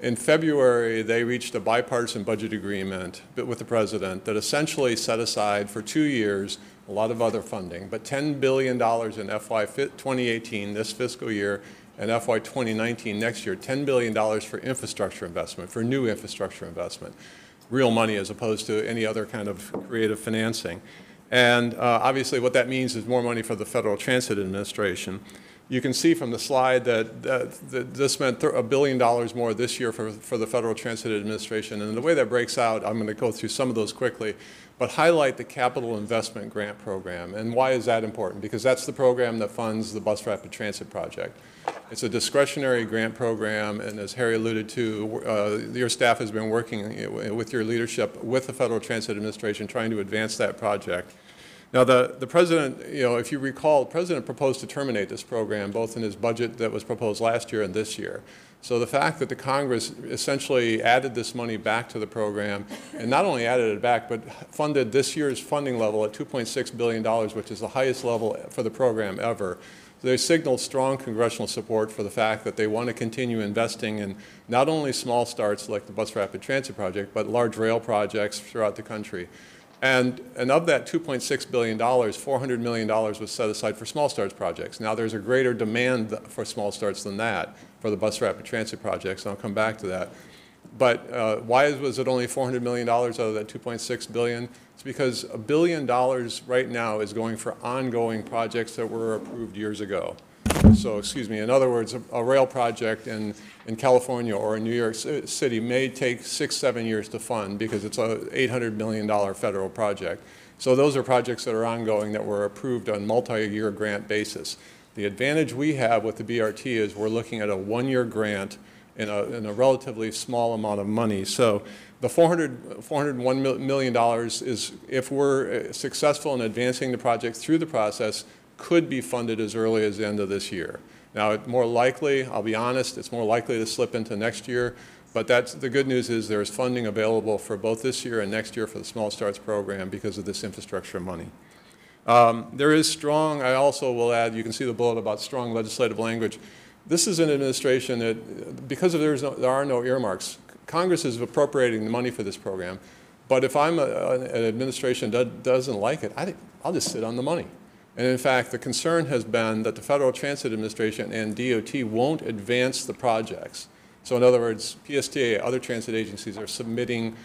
In February, they reached a bipartisan budget agreement with the President that essentially set aside for 2 years a lot of other funding, but $10 billion in FY 2018, this fiscal year, and FY 2019 next year, $10 billion for infrastructure investment, for new infrastructure investment, real money as opposed to any other kind of creative financing. And obviously what that means is more money for the Federal Transit Administration. You can see from the slide that this meant $1 billion more this year for the Federal Transit Administration. And the way that breaks out, I'm going to go through some of those quickly, but highlight the Capital Investment Grant Program. And why is that important? Because that's the program that funds the Bus Rapid Transit Project. It's a discretionary grant program, and as Harry alluded to, your staff has been working with your leadership with the Federal Transit Administration trying to advance that project. Now, the President, if you recall, the President proposed to terminate this program both in his budget that was proposed last year and this year. So the fact that the Congress essentially added this money back to the program, and not only added it back, but funded this year's funding level at $2.6 billion, which is the highest level for the program ever. They signaled strong congressional support for the fact that they want to continue investing in not only small starts like the Bus Rapid Transit Project, but large rail projects throughout the country. And of that $2.6 billion, $400 million was set aside for small starts projects. Now there's a greater demand for small starts than that for the Bus Rapid Transit projects, and I'll come back to that. But why was it only $400 million out of that $2.6 billion? It's because $1 billion right now is going for ongoing projects that were approved years ago. So, excuse me, in other words, a rail project in California or in New York City may take 6-7 years to fund because it's an $800 million federal project. So those are projects that are ongoing that were approved on multi-year grant basis. The advantage we have with the BRT is we're looking at a one-year grant in a relatively small amount of money. So the $401 million is, if we're successful in advancing the project through the process, could be funded as early as the end of this year. Now, it's more likely, I'll be honest, it's more likely to slip into next year, but the good news is there's funding available for both this year and next year for the Small Starts program because of this infrastructure money. There is strong, I also will add, you can see the bullet about strong legislative language. This is an administration that, because there are no earmarks, Congress is appropriating the money for this program, but if I'm an administration that doesn't like it, I'll just sit on the money. And in fact, the concern has been that the Federal Transit Administration and DOT won't advance the projects. So in other words, PSTA, other transit agencies are submitting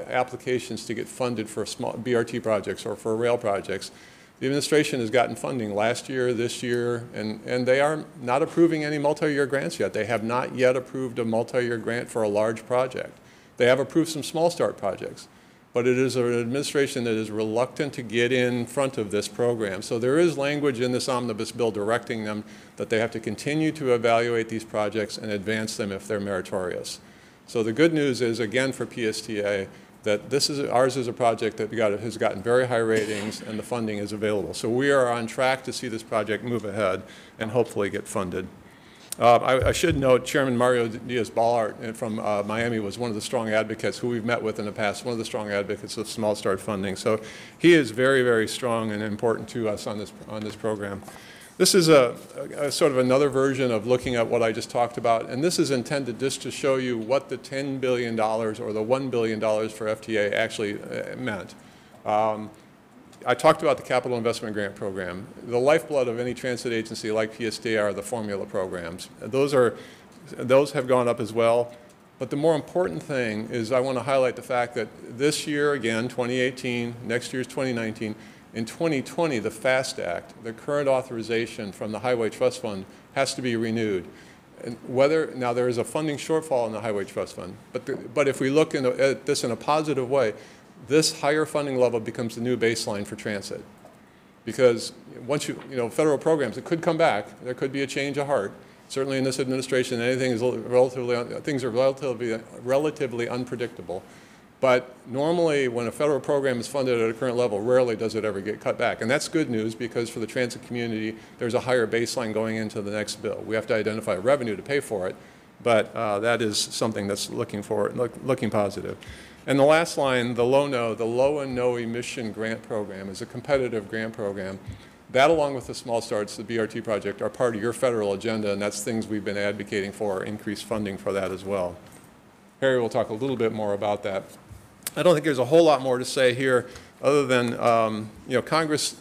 applications to get funded for small BRT projects or for rail projects. The administration has gotten funding last year, this year, and they are not approving any multi-year grants yet. They have not yet approved a multi-year grant for a large project. They have approved some small start projects. But it is an administration that is reluctant to get in front of this program. So there is language in this omnibus bill directing them that they have to continue to evaluate these projects and advance them if they're meritorious. So the good news is, again, for PSTA, that ours is a project that has gotten very high ratings and the funding is available. So we are on track to see this project move ahead and hopefully get funded. I should note Chairman Mario Diaz-Balart from Miami was one of the strong advocates who we've met with in the past, one of the strong advocates of small start funding. So he is very, very strong and important to us on this program. This is a sort of another version of looking at what I just talked about, and this is intended just to show you what the $10 billion or the $1 billion for FTA actually meant. I talked about the Capital Investment Grant Program. The lifeblood of any transit agency like PSTA are the formula programs. Those have gone up as well. But the more important thing is I want to highlight the fact that this year, again, 2018, next year's 2019, in 2020, the FAST Act, the current authorization from the Highway Trust Fund, has to be renewed. And now there is a funding shortfall in the Highway Trust Fund, but if we look at this in a positive way, this higher funding level becomes the new baseline for transit. Because once federal programs, it could come back. There could be a change of heart. Certainly in this administration, things are relatively unpredictable. But normally, when a federal program is funded at a current level, rarely does it ever get cut back. And that's good news, because for the transit community, there's a higher baseline going into the next bill. We have to identify revenue to pay for it, but that is something that's looking positive. And the last line, the LONO, the Low and No Emission Grant Program, is a competitive grant program. That, along with the Small Starts, the BRT project, are part of your federal agenda, and that's things we've been advocating for, increased funding for that as well. Harry will talk a little bit more about that. I don't think there's a whole lot more to say here, other than, Congress,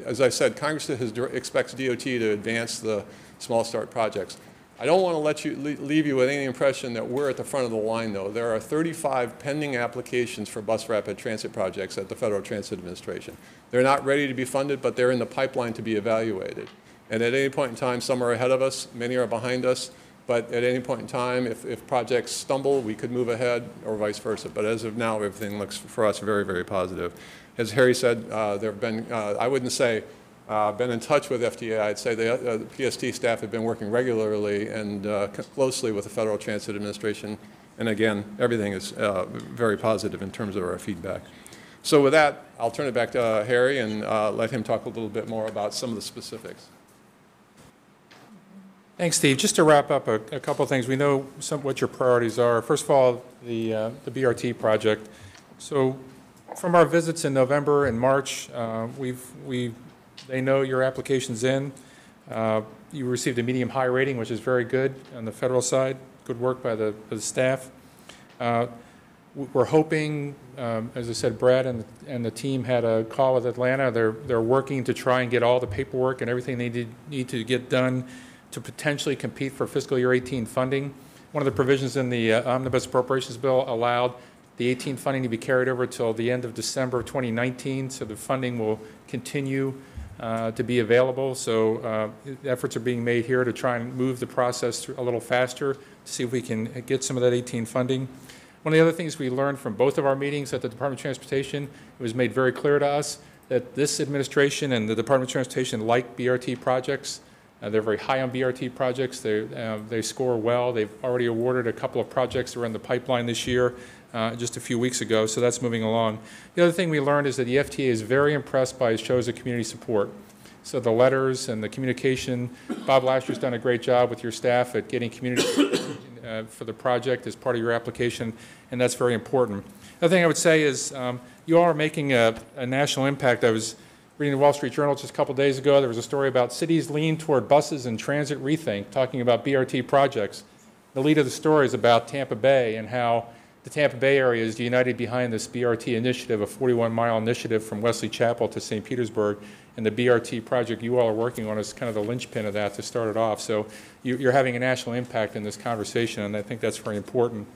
as I said, Congress expects DOT to advance the Small Start projects. I don't want to leave you with any impression that we're at the front of the line, though. There are 35 pending applications for bus rapid transit projects at the Federal Transit Administration. They're not ready to be funded, but they're in the pipeline to be evaluated. And at any point in time, some are ahead of us, many are behind us, but at any point in time, if projects stumble, we could move ahead, or vice versa. But as of now, everything looks for us very, very positive. As Harry said, there have been, I wouldn't say, been in touch with FTA. I'd say the PST staff have been working regularly and closely with the Federal Transit Administration. And again, everything is very positive in terms of our feedback. So with that, I'll turn it back to Harry and let him talk a little bit more about some of the specifics. Thanks, Steve. Just to wrap up a couple of things. We know what your priorities are. First of all, the BRT project. So from our visits in November and March, they know your application's in. You received a medium-high rating, which is very good on the federal side. Good work by the staff. We're hoping, as I said, Brad and the team had a call with Atlanta. They're working to try and get all the paperwork and everything they need to get done to potentially compete for fiscal year 18 funding. One of the provisions in the Omnibus Appropriations Bill allowed the 18 funding to be carried over till the end of December 2019, so the funding will continue to be available. So efforts are being made here to try and move the process a little faster to see if we can get some of that 18 funding. One of the other things we learned from both of our meetings at the Department of Transportation, it was made very clear to us that this administration and the Department of Transportation like BRT projects. They're very high on BRT projects. They score well. They've already awarded a couple of projects that were in the pipeline this year just a few weeks ago, so that's moving along. The other thing we learned is that the FTA is very impressed by shows of community support. So the letters and the communication, Bob Lasher's done a great job with your staff at getting community support for the project as part of your application, and that's very important. The other thing I would say is you all are making a national impact. I was reading the Wall Street Journal just a couple days ago. There was a story about cities lean toward buses and transit rethink, talking about BRT projects. The lead of the story is about Tampa Bay and how the Tampa Bay area is united behind this BRT initiative, a 41-mile initiative from Wesley Chapel to St. Petersburg. And the BRT project you all are working on is kind of the linchpin of that to start it off. So you're having a national impact in this conversation, and I think that's very important.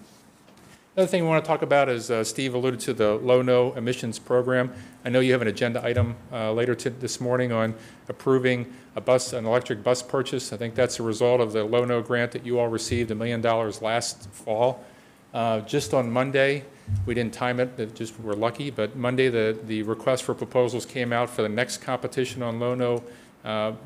The other thing we want to talk about is Steve alluded to the low-no emissions program. I know you have an agenda item later this morning on approving an electric bus purchase. I think that's a result of the low-no grant that you all received, $1 million last fall. Just on Monday, we didn't time it, just we're lucky, but Monday the request for proposals came out for the next competition on low-no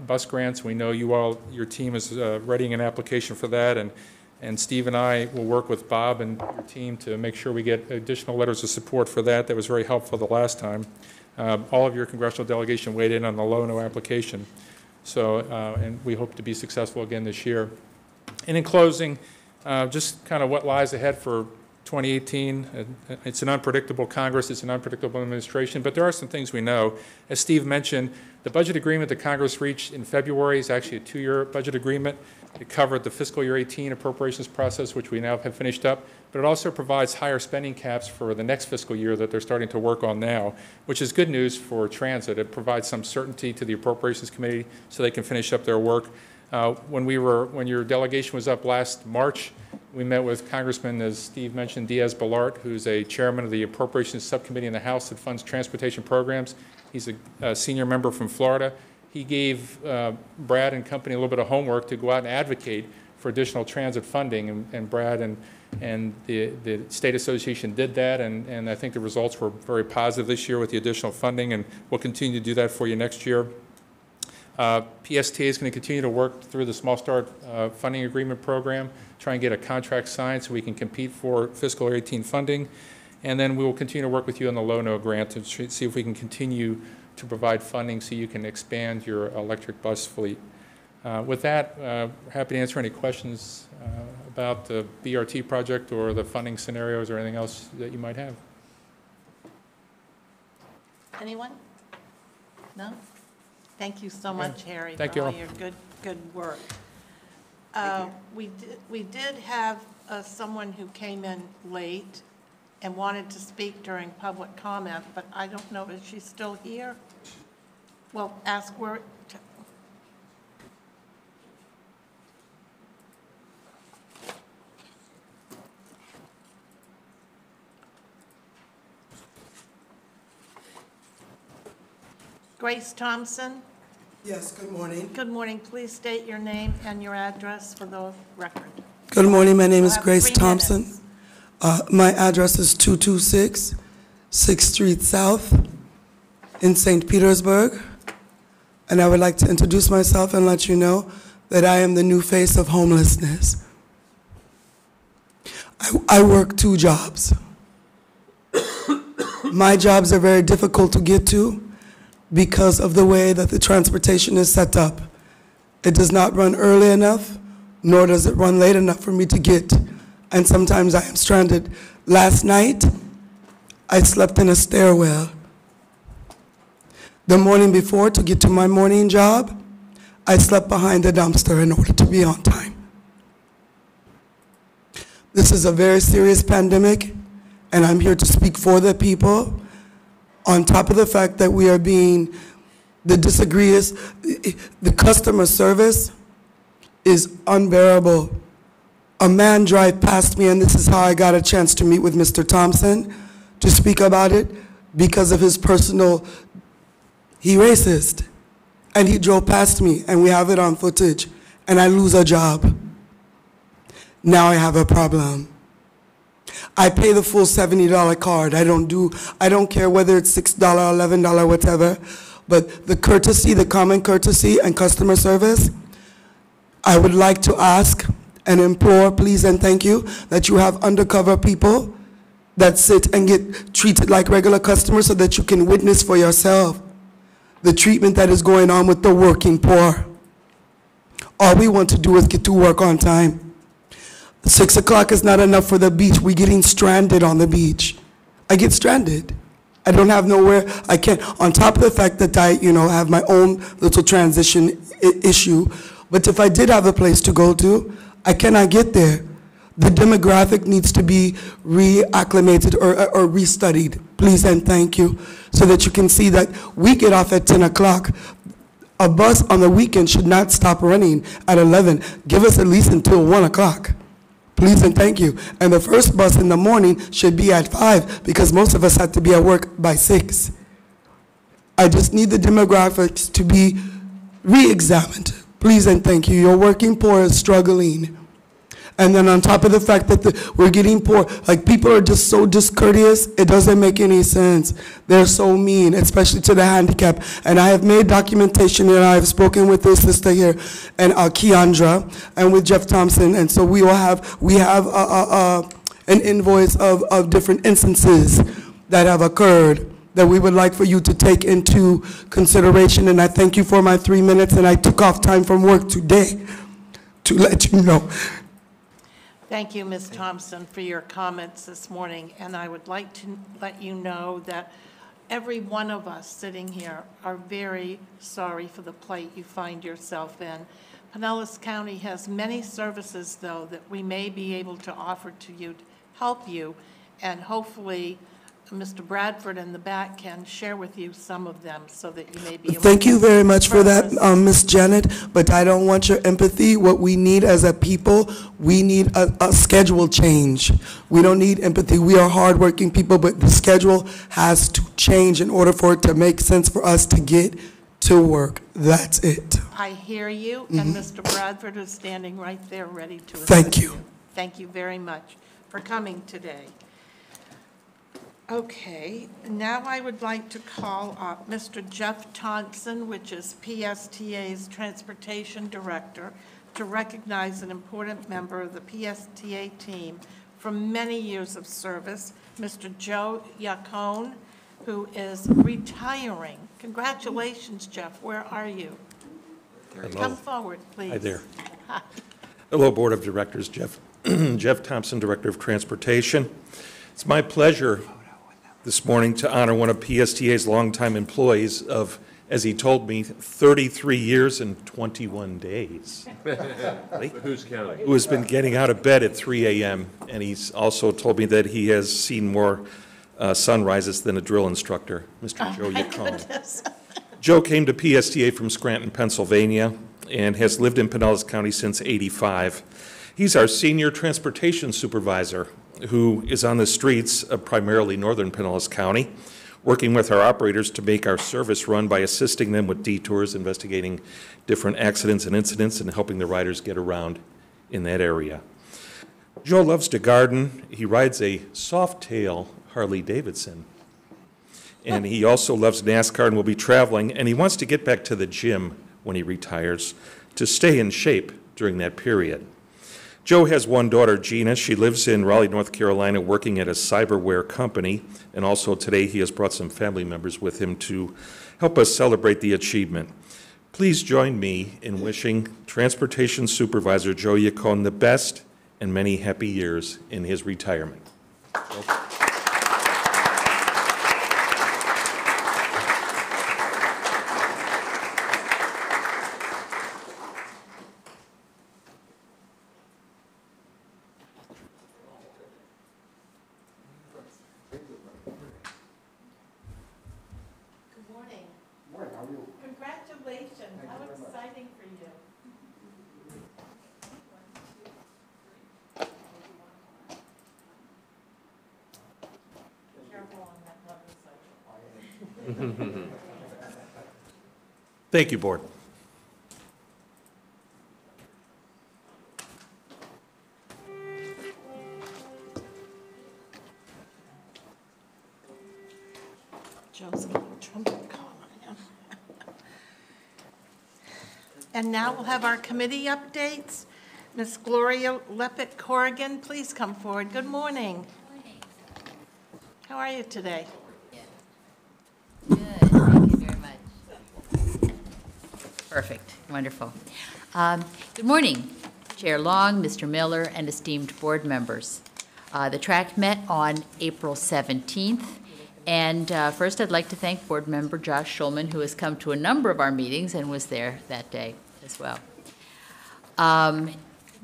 bus grants. We know your team is readying an application for that, and Steve and I will work with Bob and your team to make sure we get additional letters of support for that. That was very helpful the last time. All of your congressional delegation weighed in on the low-no application. So, and we hope to be successful again this year. And in closing, just kind of what lies ahead for 2018. It's an unpredictable Congress, it's an unpredictable administration, but there are some things we know. As Steve mentioned, the budget agreement that Congress reached in February is actually a 2-year budget agreement. It covered the fiscal year 18 appropriations process, which we now have finished up, but it also provides higher spending caps for the next fiscal year that they're starting to work on now, which is good news for transit. It provides some certainty to the Appropriations Committee so they can finish up their work. When your delegation was up last March, we met with Congressman, as Steve mentioned, Diaz-Balart, who's a chairman of the Appropriations Subcommittee in the House that funds transportation programs. He's a senior member from Florida. He gave Brad and company a little bit of homework to go out and advocate for additional transit funding, and Brad and the State Association did that, and I think the results were very positive this year with the additional funding, and we'll continue to do that for you next year. PSTA is going to continue to work through the Small Start Funding Agreement Program, try and get a contract signed so we can compete for fiscal year 18 funding, and then we will continue to work with you on the Low-No grant to see if we can continue to provide funding so you can expand your electric bus fleet. With that, happy to answer any questions about the BRT project or the funding scenarios or anything else that you might have. Anyone? No? Thank you so much, Harry, Thank for you all all. your good work. We did have someone who came in late and wanted to speak during public comment, but I don't know, is she still here? Well, ask where. Grace Thompson? Yes, good morning. Good morning. Please state your name and your address for the record. Good morning, my name is You'll have Grace 3 Thompson. minutes. My address is 226 6th Street South in St. Petersburg. And I would like to introduce myself and let you know that I am the new face of homelessness. I work 2 jobs. My jobs are very difficult to get to because of the way that the transportation is set up. It does not run early enough, nor does it run late enough for me to get. And sometimes I am stranded. Last night, I slept in a stairwell. The morning before, to get to my morning job, I slept behind a dumpster in order to be on time. This is a very serious pandemic, and I'm here to speak for the people. On top of the fact that we are being, the customer service is unbearable. A man drive past me, and this is how I got a chance to meet with Mr. Thompson to speak about it, because of his personal, he racist. And he drove past me, and we have it on footage, and I lose a job. Now I have a problem. I pay the full $70 card. I don't care whether it's $6, $11, whatever. But the courtesy, the common courtesy and customer service, I would like to ask and implore, please and thank you, that you have undercover people that sit and get treated like regular customers so that you can witness for yourself the treatment that is going on with the working poor. All we want to do is get to work on time. 6 o'clock is not enough for the beach. We're getting stranded on the beach. I get stranded. I don't have nowhere. I can't, on top of the fact that I, have my own little transition issue, but if I did have a place to go to, I cannot get there. The demographic needs to be reacclimated or restudied, please and thank you, so that you can see that we get off at 10 o'clock. A bus on the weekend should not stop running at 11. Give us at least until 1 o'clock. Please and thank you. And the first bus in the morning should be at 5 because most of us have to be at work by 6. I just need the demographics to be re-examined. Please and thank you. Your working poor is struggling. And then on top of the fact that we're getting poor, like people are just so discourteous, it doesn't make any sense. They're so mean, especially to the handicapped. And I have made documentation, and I have spoken with this sister here, and Keandra, and with Jeff Thompson, and so we have an invoice of different instances that have occurred that we would like for you to take into consideration. And I thank you for my 3 minutes, and I took off time from work today to let you know. Thank you, Ms. Thompson, for your comments this morning, and I would like to let you know that every one of us sitting here are very sorry for the plight you find yourself in. Pinellas County has many services, though, that we may be able to offer to you to help you, and hopefully Mr. Bradford in the back can share with you some of them so that you may be able to. Thank you very much for that, Ms. Janet, but I don't want your empathy. What we need as a people, we need a schedule change. We don't need empathy. We are hardworking people, but the schedule has to change in order for it to make sense for us to get to work. That's it. I hear you, and Mr. Bradford is standing right there ready to assist. Thank you. Thank you very much for coming today. Okay, now I would like to call up Mr. Jeff Thompson, which is PSTA's Transportation Director, to recognize an important member of the PSTA team from many years of service, Mr. Joe Yacone, who is retiring. Congratulations, Jeff. Where are you? Hello. Come forward, please. Hi there. Hello, Board of Directors. Jeff Thompson, Director of Transportation. It's my pleasure this morning to honor one of PSTA's longtime employees of, as he told me, 33 years and 21 days. Who's counting? Who has been getting out of bed at 3 a.m. And he's also told me that he has seen more sunrises than a drill instructor, Mr. Joe Yacone. Joe came to PSTA from Scranton, Pennsylvania, and has lived in Pinellas County since '85. He's our senior transportation supervisor, who is on the streets of primarily northern Pinellas County, working with our operators to make our service run by assisting them with detours, investigating different accidents and incidents, and helping the riders get around in that area. Joe loves to garden. He rides a Softail Harley Davidson. And he also loves NASCAR and will be traveling, and he wants to get back to the gym when he retires to stay in shape during that period. Joe has one daughter, Gina. She lives in Raleigh, North Carolina, working at a cyberware company, and also today he has brought some family members with him to help us celebrate the achievement. Please join me in wishing Transportation Supervisor Joe Yacone the best and many happy years in his retirement. Joe. Congratulations. How exciting for you. Careful on that motorcycle. Thank you, Board. Joe's got a trumpet call on him. And now we'll have our committee updates. Ms. Gloria Leppett-Corrigan, please come forward. Good morning. How are you today? Good, thank you very much. Perfect, wonderful. Good morning, Chair Long, Mr. Miller, and esteemed board members. The TRAC met on April 17th, and first I'd like to thank Board Member Josh Schulman, who has come to a number of our meetings and was there that day as well.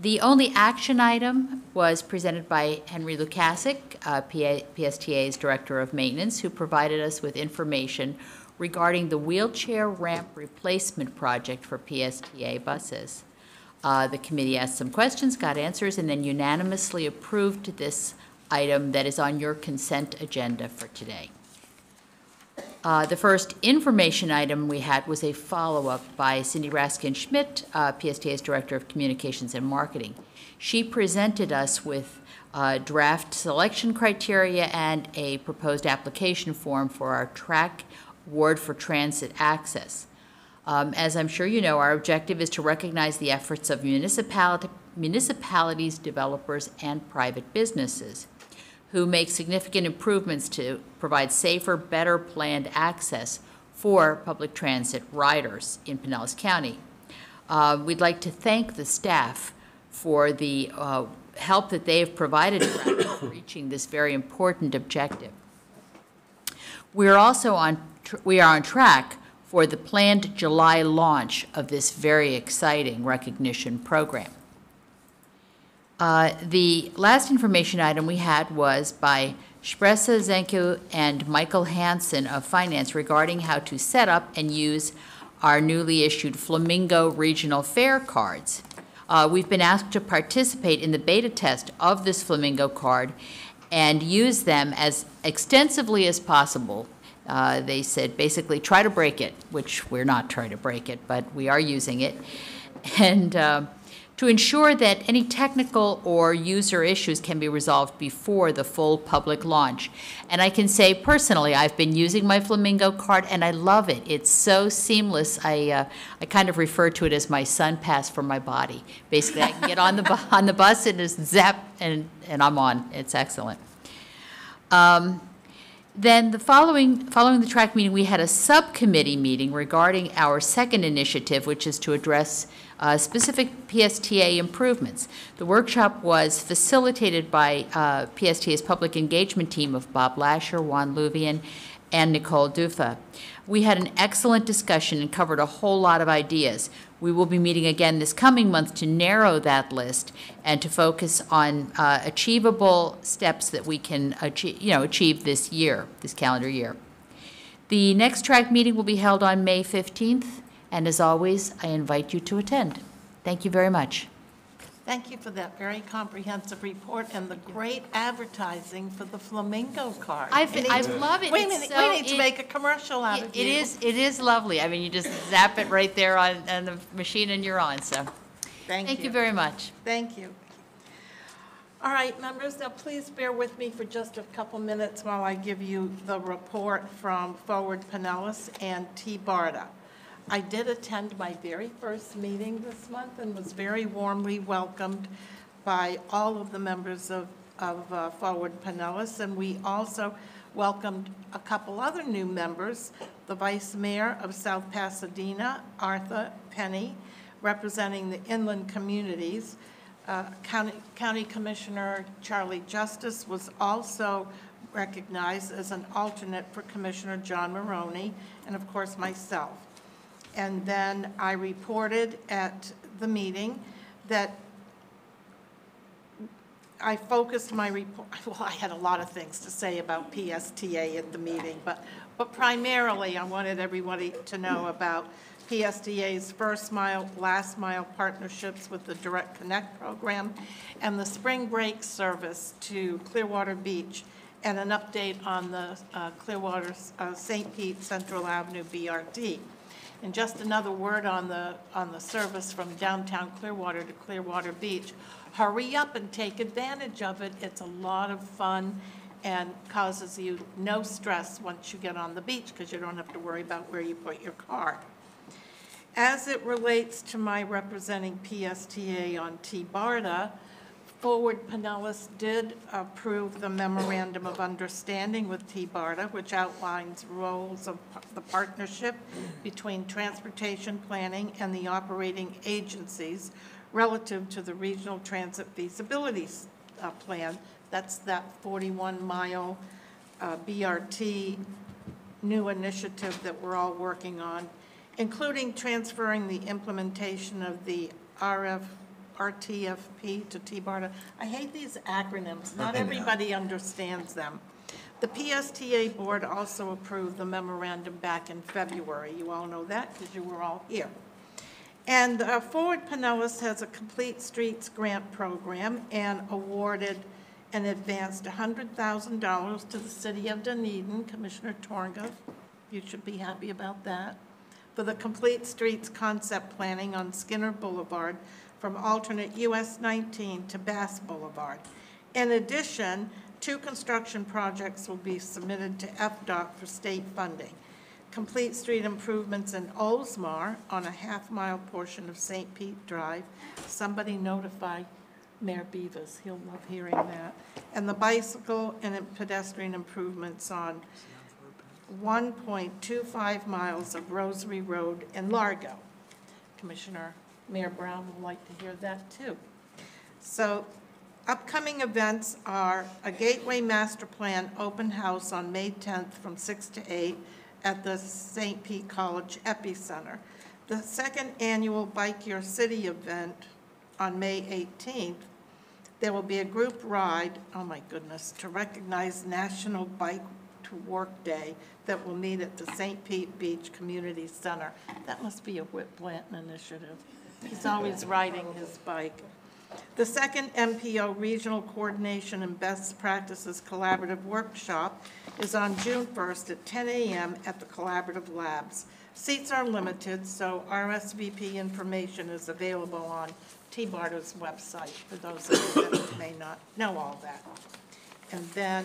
The only action item was presented by Henry Lukasik, PSTA's Director of Maintenance, who provided us with information regarding the wheelchair ramp replacement project for PSTA buses. The committee asked some questions, got answers, and then unanimously approved this item that is on your consent agenda for today. The first information item we had was a follow-up by Cindy Raskin-Schmidt, PSTA's Director of Communications and Marketing. She presented us with draft selection criteria and a proposed application form for our TRAC Award for Transit Access. As I'm sure you know, our objective is to recognize the efforts of municipalities, developers, and private businesses who make significant improvements to provide safer, better planned access for public transit riders in Pinellas County. We'd like to thank the staff for the help that they have provided for reaching this very important objective. We are also on track for the planned July launch of this very exciting recognition program. The last information item we had was by Shpresa Zenku and Michael Hansen of Finance regarding how to set up and use our newly issued Flamingo Regional Fare cards. We've been asked to participate in the beta test of this Flamingo card and use them as extensively as possible They said, basically, try to break it, which we're not trying to break it, but we are using it. And to ensure that any technical or user issues can be resolved before the full public launch. And I can say personally, I've been using my Flamingo card and I love it. It's so seamless. I kind of refer to it as my sun pass for my body. Basically, I can get on the bus and just zap and I'm on. It's excellent. Then following the track meeting, we had a subcommittee meeting regarding our second initiative, which is to address specific PSTA improvements. The workshop was facilitated by PSTA's public engagement team of Bob Lasher, Juan Luvian, and Nicole Dufa. We had an excellent discussion and covered a whole lot of ideas. We will be meeting again this coming month to narrow that list and to focus on achievable steps that we can achieve this year, this calendar year. The next track meeting will be held on May 15th, and as always, I invite you to attend. Thank you very much. Thank you for that very comprehensive report and the great advertising for the Flamingo card. I love it. We need to make a commercial out of it. It is lovely. I mean, you just zap it right there on the machine and you're on. So thank you very much. Thank you. All right, members, now please bear with me for just a couple minutes while I give you the report from Forward Pinellas and T-BARTA. I did attend my very first meeting this month and was very warmly welcomed by all of the members of Forward Pinellas, and we also welcomed a couple other new members, the Vice Mayor of South Pasadena, Arthur Penny, representing the inland communities. County Commissioner Charlie Justice was also recognized as an alternate for Commissioner John Maroney, and of course myself. And then I reported at the meeting that I focused my report, well, I had a lot of things to say about PSTA at the meeting, but primarily I wanted everybody to know about PSTA's first mile, last mile partnerships with the Direct Connect program and the spring break service to Clearwater Beach, and an update on the Clearwater St. Pete Central Avenue BRT. And just another word on the service from downtown Clearwater to Clearwater Beach. Hurry up and take advantage of it. It's a lot of fun and causes you no stress once you get on the beach because you don't have to worry about where you put your car. As it relates to my representing PSTA on T-BARTA, Forward Pinellas did approve the Memorandum of Understanding with T-BARTA, which outlines roles of the partnership between transportation planning and the operating agencies relative to the Regional Transit Feasibility Plan. That's that 41-mile BRT new initiative that we're all working on, including transferring the implementation of the RTFP to T-BARTA. I hate these acronyms. Not everybody understands them. The PSTA board also approved the memorandum back in February. You all know that because you were all here. And Forward Pinellas has a Complete Streets grant program and awarded and advanced $100,000 to the city of Dunedin. Commissioner Tornga, you should be happy about that, for the Complete Streets concept planning on Skinner Boulevard from alternate US 19 to Bass Boulevard. In addition, 2 construction projects will be submitted to FDOT for state funding. Complete street improvements in Oldsmar on a half-mile portion of St. Pete Drive. Somebody notify Mayor Beavis, he'll love hearing that. And the bicycle and pedestrian improvements on 1.25 miles of Rosary Road in Largo. Mayor Brown would like to hear that too. So upcoming events are a Gateway Master Plan open house on May 10th from 6 to 8 at the St. Pete College Epicenter. The second annual Bike Your City event on May 18th. There will be a group ride, oh my goodness, to recognize National Bike to Work Day that will meet at the St. Pete Beach Community Center. That must be a Whit Blanton initiative. He's always riding his bike. The second MPO Regional Coordination and Best Practices Collaborative Workshop is on June 1st at 10 a.m. at the Collaborative Labs. Seats are limited, so RSVP information is available on TBARTA's website for those of you that may not know all that. And then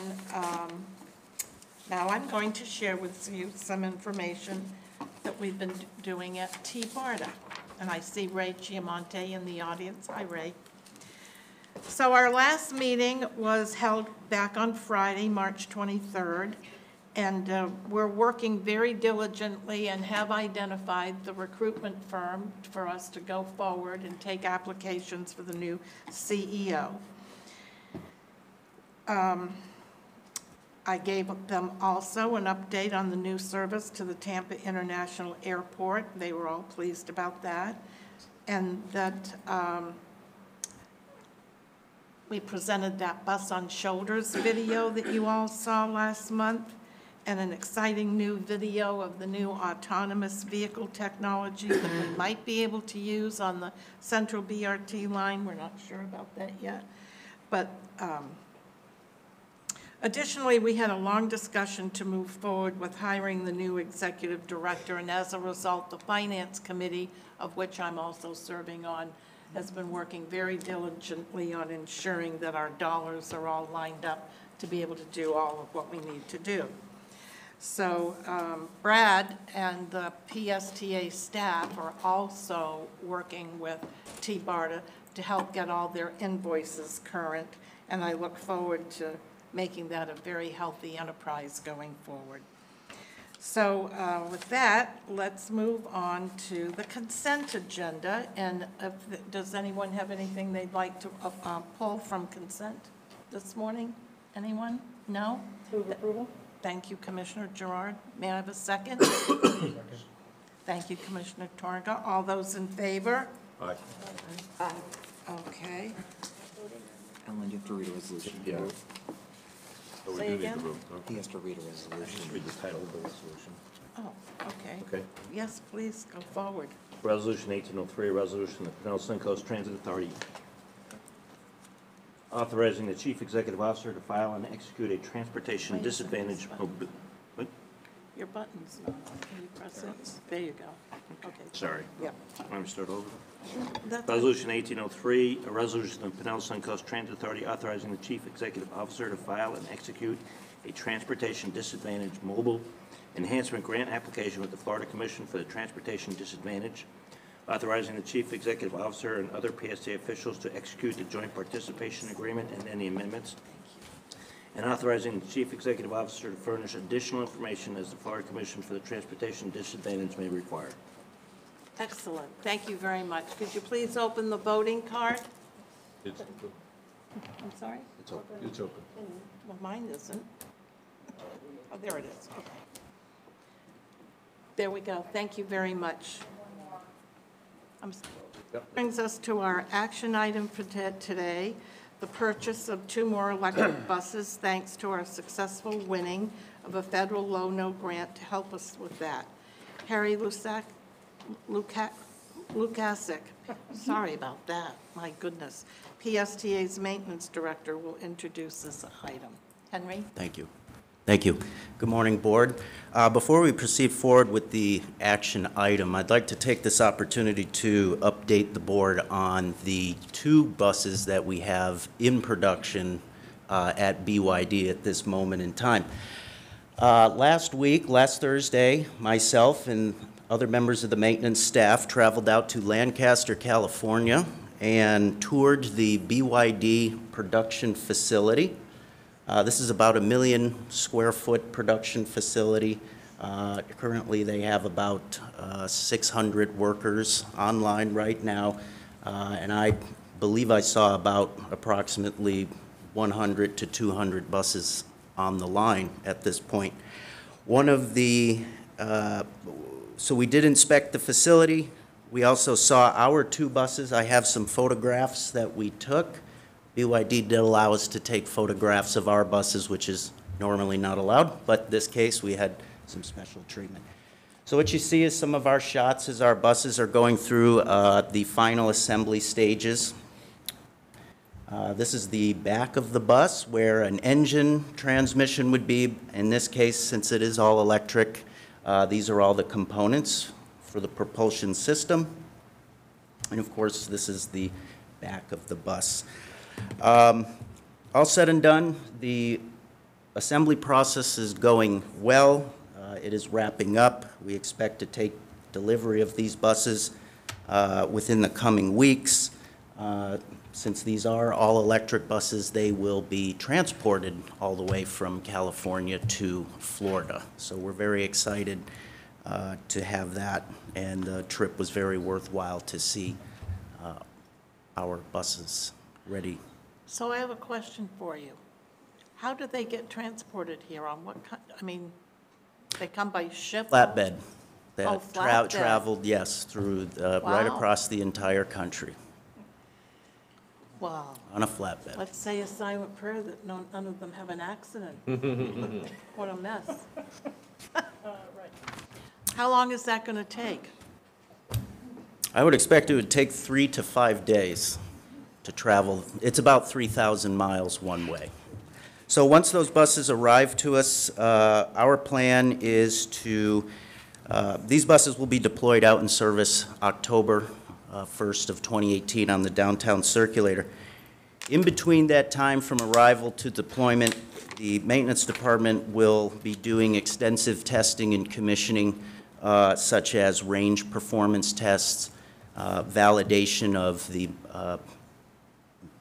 now I'm going to share with you some information that we've been doing at TBARTA. And I see Ray Chiamonte in the audience. Hi, Ray. So our last meeting was held back on Friday, March 23rd, and we're working very diligently and have identified the recruitment firm for us to go forward and take applications for the new CEO. I gave them also an update on the new service to the Tampa International Airport. They were all pleased about that. And that we presented that Bus on Shoulders video that you all saw last month, and an exciting new video of the new autonomous vehicle technology that we might be able to use on the Central BRT line. We're not sure about that yet. But additionally, we had a long discussion to move forward with hiring the new executive director, and as a result, the Finance Committee, of which I'm also serving on, has been working very diligently on ensuring that our dollars are all lined up to be able to do all of what we need to do. So Brad and the PSTA staff are also working with TBARTA to help get all their invoices current, and I look forward to making that a very healthy enterprise going forward. So with that, let's move on to the consent agenda. And does anyone have anything they'd like to pull from consent this morning? Anyone? No? Move approval. Thank you, Commissioner Gerard. May I have a second? Thank you, Commissioner Torga. All those in favor? Aye. Aye. Okay. Ellen, you have to read a resolution. Yeah. Say again? He has to read a resolution. Read the title of the resolution. Oh, okay. Okay. Yes, please, go forward. Resolution 1803, a resolution of the Pinellas Suncoast Transit Authority authorizing the chief executive officer to file and execute a transportation disadvantage. What? Your button's not on. Can you press it? There you go. Okay. Sorry. Yep. Want me to start over? That's Resolution 1803, a resolution of the Pinellas Suncoast Transit Authority authorizing the chief executive officer to file and execute a transportation disadvantage mobile enhancement grant application with the Florida Commission for the Transportation Disadvantage, authorizing the chief executive officer and other PSTA officials to execute the joint participation agreement and any amendments, and authorizing the chief executive officer to furnish additional information as the Florida Commission for the Transportation Disadvantage may require. excellent. Thank you very much. Could you please open the voting card? It's I'm sorry? open. It's open. Well, mine isn't. Oh, there it is. Okay. There we go. Thank you very much. Brings us to our action item for today, the purchase of 2 more electric buses, thanks to our successful winning of a federal low-no grant to help us with that. Harry Lukasik, sorry about that, my goodness. PSTA's maintenance director will introduce this item. Henry? Thank you. Thank you. Good morning, Board. Before we proceed forward with the action item, I'd like to take this opportunity to update the Board on the 2 buses that we have in production at BYD at this moment in time. Last Thursday, myself and other members of the maintenance staff traveled out to Lancaster, California, and toured the BYD production facility. This is about a 1 million square foot production facility. Currently, they have about 600 workers online right now, and I believe I saw about approximately 100 to 200 buses on the line at this point. So we did inspect the facility. We also saw our 2 buses. I have some photographs that we took. BYD did allow us to take photographs of our buses, which is normally not allowed, but in this case we had some special treatment. So what you see is some of our shots as our buses are going through the final assembly stages. This is the back of the bus where an engine transmission would be. In this case, since it is all electric, these are all the components for the propulsion system. And of course, this is the back of the bus. All said and done, the assembly process is going well. It is wrapping up. We expect to take delivery of these buses within the coming weeks. Since these are all electric buses, they will be transported all the way from California to Florida. So we're very excited to have that, and the trip was very worthwhile to see our buses ready. So I have a question for you. How do they get transported here? On what kind, I mean, they come by ship? Flatbed. That Oh, flatbed. traveled, yes, through, right Wow. across the entire country Wow. on a flatbed. Let's say a silent prayer that none of them have an accident. What a mess. How long is that going to take? I would expect it would take 3 to 5 days to travel. It's about 3,000 miles one way. So once those buses arrive to us, our plan is to, these buses will be deployed out in service October 1st of 2018 on the downtown circulator. In between that time from arrival to deployment, the maintenance department will be doing extensive testing and commissioning, such as range performance tests, validation of the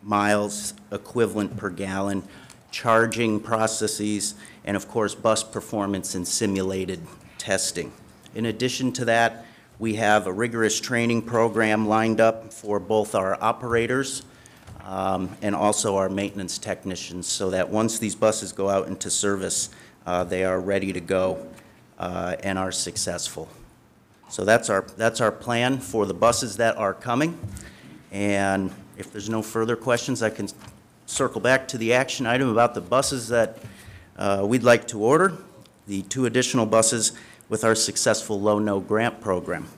miles equivalent per gallon, charging processes, and of course, bus performance and simulated testing. In addition to that, we have a rigorous training program lined up for both our operators and also our maintenance technicians, so that once these buses go out into service, they are ready to go and are successful. So that's our plan for the buses that are coming. And if there's no further questions, I can circle back to the action item about the buses that we'd like to order, the 2 additional buses with our successful low-no grant program.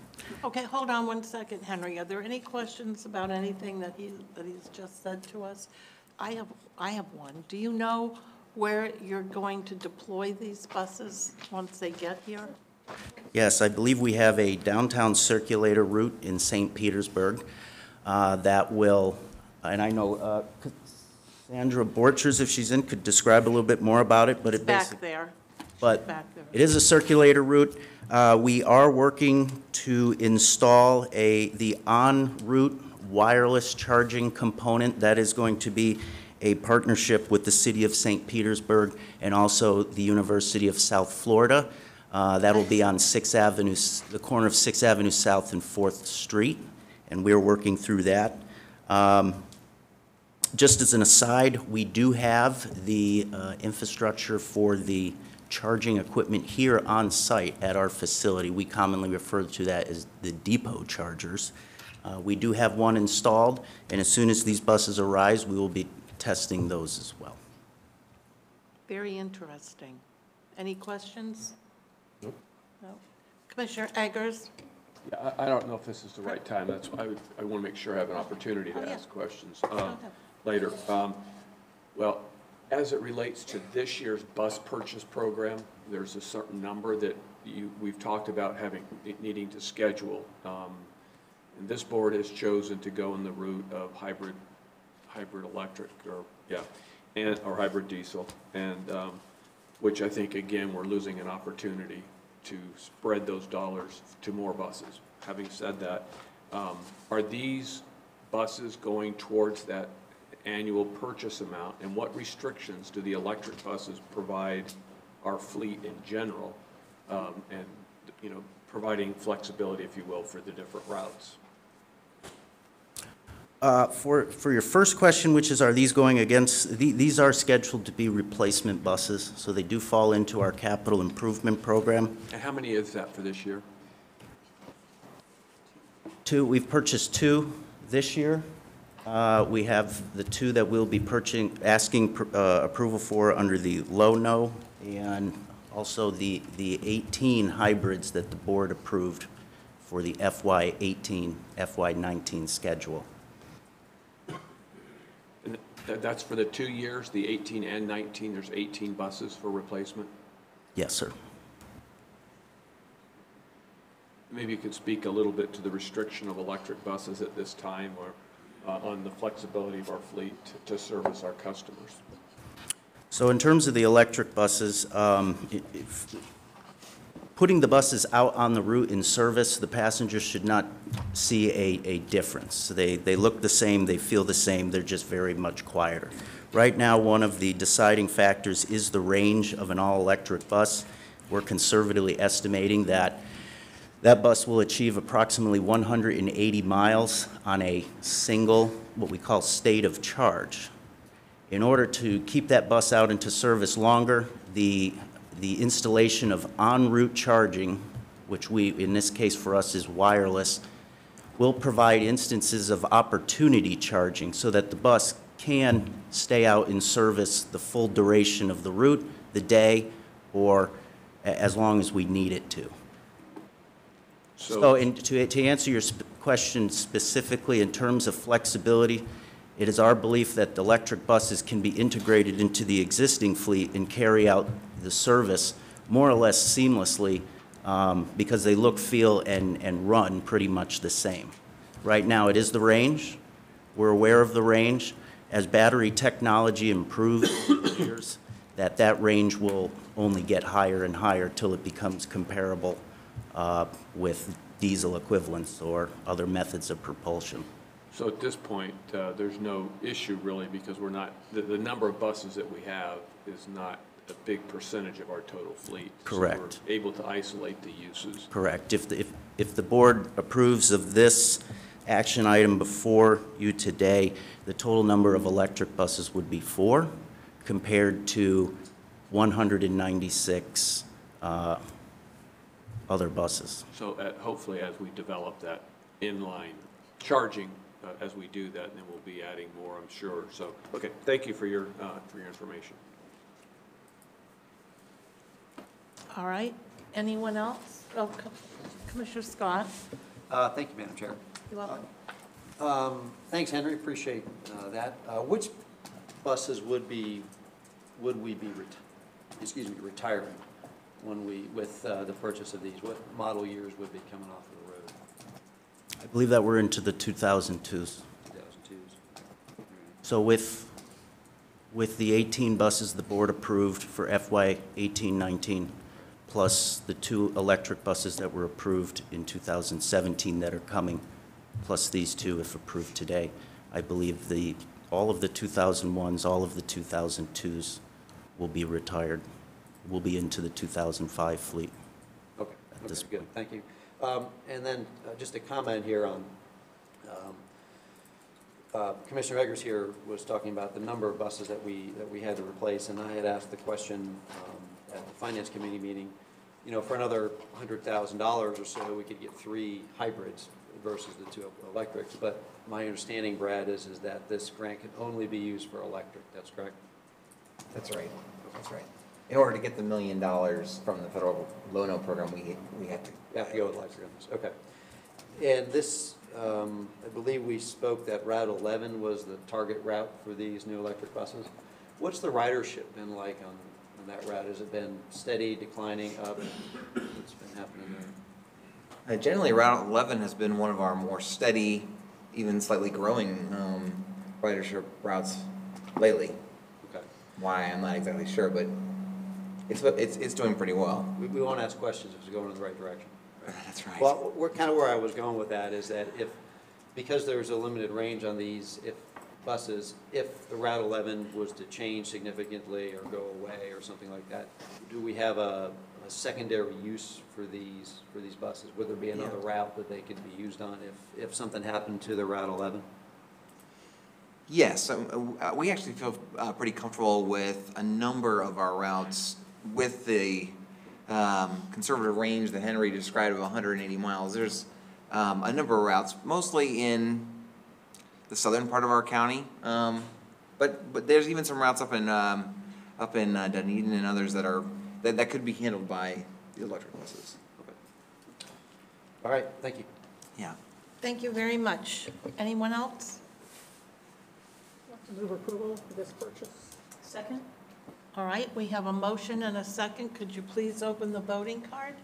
Okay, hold on one second, Henry. Are there any questions about anything that he's just said to us? I have one. Do you know where you're going to deploy these buses once they get here? Yes, I believe we have a downtown circulator route in St. Petersburg that will, and I know Sandra Borchers, if she's in, could describe a little bit more about it, but it basically... Back there. But Back there. it is a circulator route. We are working to install the en route wireless charging component. That is going to be a partnership with the City of St. Petersburg and also the University of South Florida. That will be on 6th Avenue, the corner of 6th Avenue South and 4th Street, and we're working through that. Just as an aside, we do have the infrastructure for the charging equipment here on site at our facility. We commonly refer to that as the depot chargers. We do have one installed, and as soon as these buses arrive, we will be testing those as well. Very interesting. Any questions? Nope. No. Commissioner Eggers? Yeah, I don't know if this is the right time. That's why I want to make sure I have an opportunity to ask questions later. Well, as it relates to this year's bus purchase program, there's a certain number that we've talked about needing to schedule. And this board has chosen to go in the route of hybrid electric, or hybrid diesel, and which I think, again, we're losing an opportunity to spread those dollars to more buses. Having said that, are these buses going towards that annual purchase amount, and what restrictions do the electric buses provide our fleet in general, and providing flexibility, if you will, for the different routes? For your first question, which is, are these going against, these are scheduled to be replacement buses, so they do fall into our capital improvement program. And how many is that for this year? 2, we've purchased 2 this year. We have the 2 that we'll be asking approval for under the low-no, and also the 18 hybrids that the board approved for the FY18, FY19 schedule. That's for the 2 years, the 18 and 19, there's 18 buses for replacement? Yes, sir. Maybe you could speak a little bit to the restriction of electric buses at this time, or on the flexibility of our fleet to service our customers. So in terms of the electric buses, putting the buses out on the route in service, the passengers should not see a difference. They look the same, they feel the same, they're just very much quieter. Right now, one of the deciding factors is the range of an all-electric bus. We're conservatively estimating that that bus will achieve approximately 180 miles on a single, what we call state of charge. In order to keep that bus out into service longer, the installation of en route charging, which in this case for us is wireless, will provide instances of opportunity charging so that the bus can stay out in service the full duration of the route, the day, or as long as we need it to. So to answer your question specifically in terms of flexibility, it is our belief that the electric buses can be integrated into the existing fleet and carry out the service more or less seamlessly because they look, feel, and run pretty much the same. Right now, it is the range. We're aware of the range. As battery technology improves over the years, that range will only get higher and higher till it becomes comparable with diesel equivalents or other methods of propulsion. So at this point, there's no issue really, because we're not, the number of buses that we have is not a big percentage of our total fleet. Correct. So we're able to isolate the uses. Correct. If the board approves of this action item before you today, the total number of electric buses would be 4 compared to 196 other buses. So hopefully as we develop that inline charging, as we do that, then we'll be adding more, I'm sure. So, okay, thank you for your information. All right. Anyone else? Oh, Commissioner Scott. Thank you, Madam Chair. You're welcome. Thanks, Henry. Appreciate that. Which buses would we be retiring with the purchase of these? What model years would be coming off of the road? I believe that we're into the 2002s. 2002s. So with the 18 buses the board approved for FY 18-19, plus the 2 electric buses that were approved in 2017 that are coming, plus these 2 if approved today, I believe all of the 2001s, all of the 2002s will be retired. We'll be into the 2005 fleet. Okay, good. Thank you. And then just a comment here on Commissioner Eggers here was talking about the number of buses that we had to replace, and I had asked the question at the Finance Committee meeting, you know, for another $100,000 or so, we could get 3 hybrids versus the 2 electrics. But my understanding, Brad, is that this grant can only be used for electric. That's correct? That's right. That's right. In order to get the $1 million from the federal loan program, we have to go with electric on this. Okay. And this, I believe we spoke that Route 11 was the target route for these new electric buses. What's the ridership been like on that route? Has it been steady, declining, up? What's been happening there? Generally, Route 11 has been one of our more steady, even slightly growing ridership routes lately. Okay. Why, I'm not exactly sure, but it's doing pretty well. We won't ask questions if it's going in the right direction. That's right. Well, kind of where I was going with that is that because there's a limited range on these buses, if the Route 11 was to change significantly or go away or something like that, do we have a secondary use for these buses? Would there be another route that they could be used on if something happened to the Route 11? Yes, we actually feel pretty comfortable with a number of our routes with the conservative range that Henry described of 180 miles. There's a number of routes, mostly in the southern part of our county, but there's even some routes up in Dunedin and others that could be handled by the electric buses. Okay. All right, thank you. Yeah. Thank you very much. Anyone else? Move approval of this purchase. Second? All right, we have a motion and a second. Could you please open the voting card?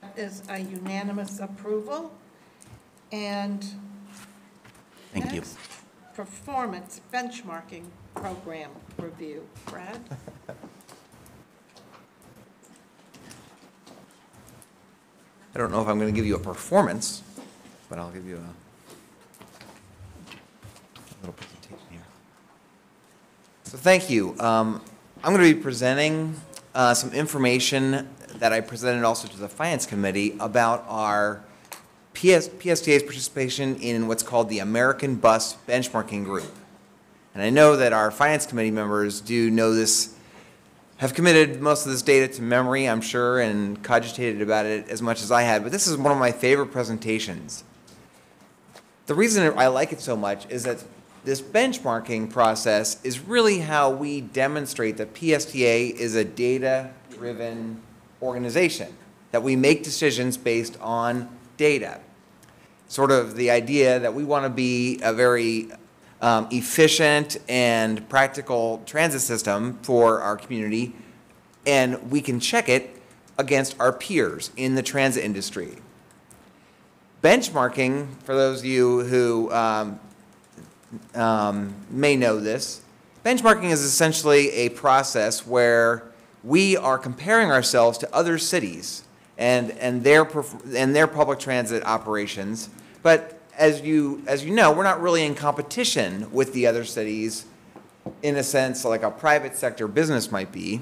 That is a unanimous approval. And Thank you. next, performance benchmarking program review. Brad? I don't know if I'm going to give you a performance, but I'll give you a little presentation here. So thank you. I'm going to be presenting some information that I presented also to the Finance Committee about our PSTA's participation in what's called the American Bus Benchmarking Group. And I know that our Finance Committee members do know this, have committed most of this data to memory, I'm sure, and cogitated about it as much as I had, but this is one of my favorite presentations. The reason I like it so much is that this benchmarking process is really how we demonstrate that PSTA is a data-driven organization, that we make decisions based on data. Sort of the idea that we want to be a very efficient and practical transit system for our community, and we can check it against our peers in the transit industry. Benchmarking, for those of you who may know this, benchmarking is essentially a process where we are comparing ourselves to other cities and their public transit operations. But as you know, we're not really in competition with the other cities in a sense like a private sector business might be.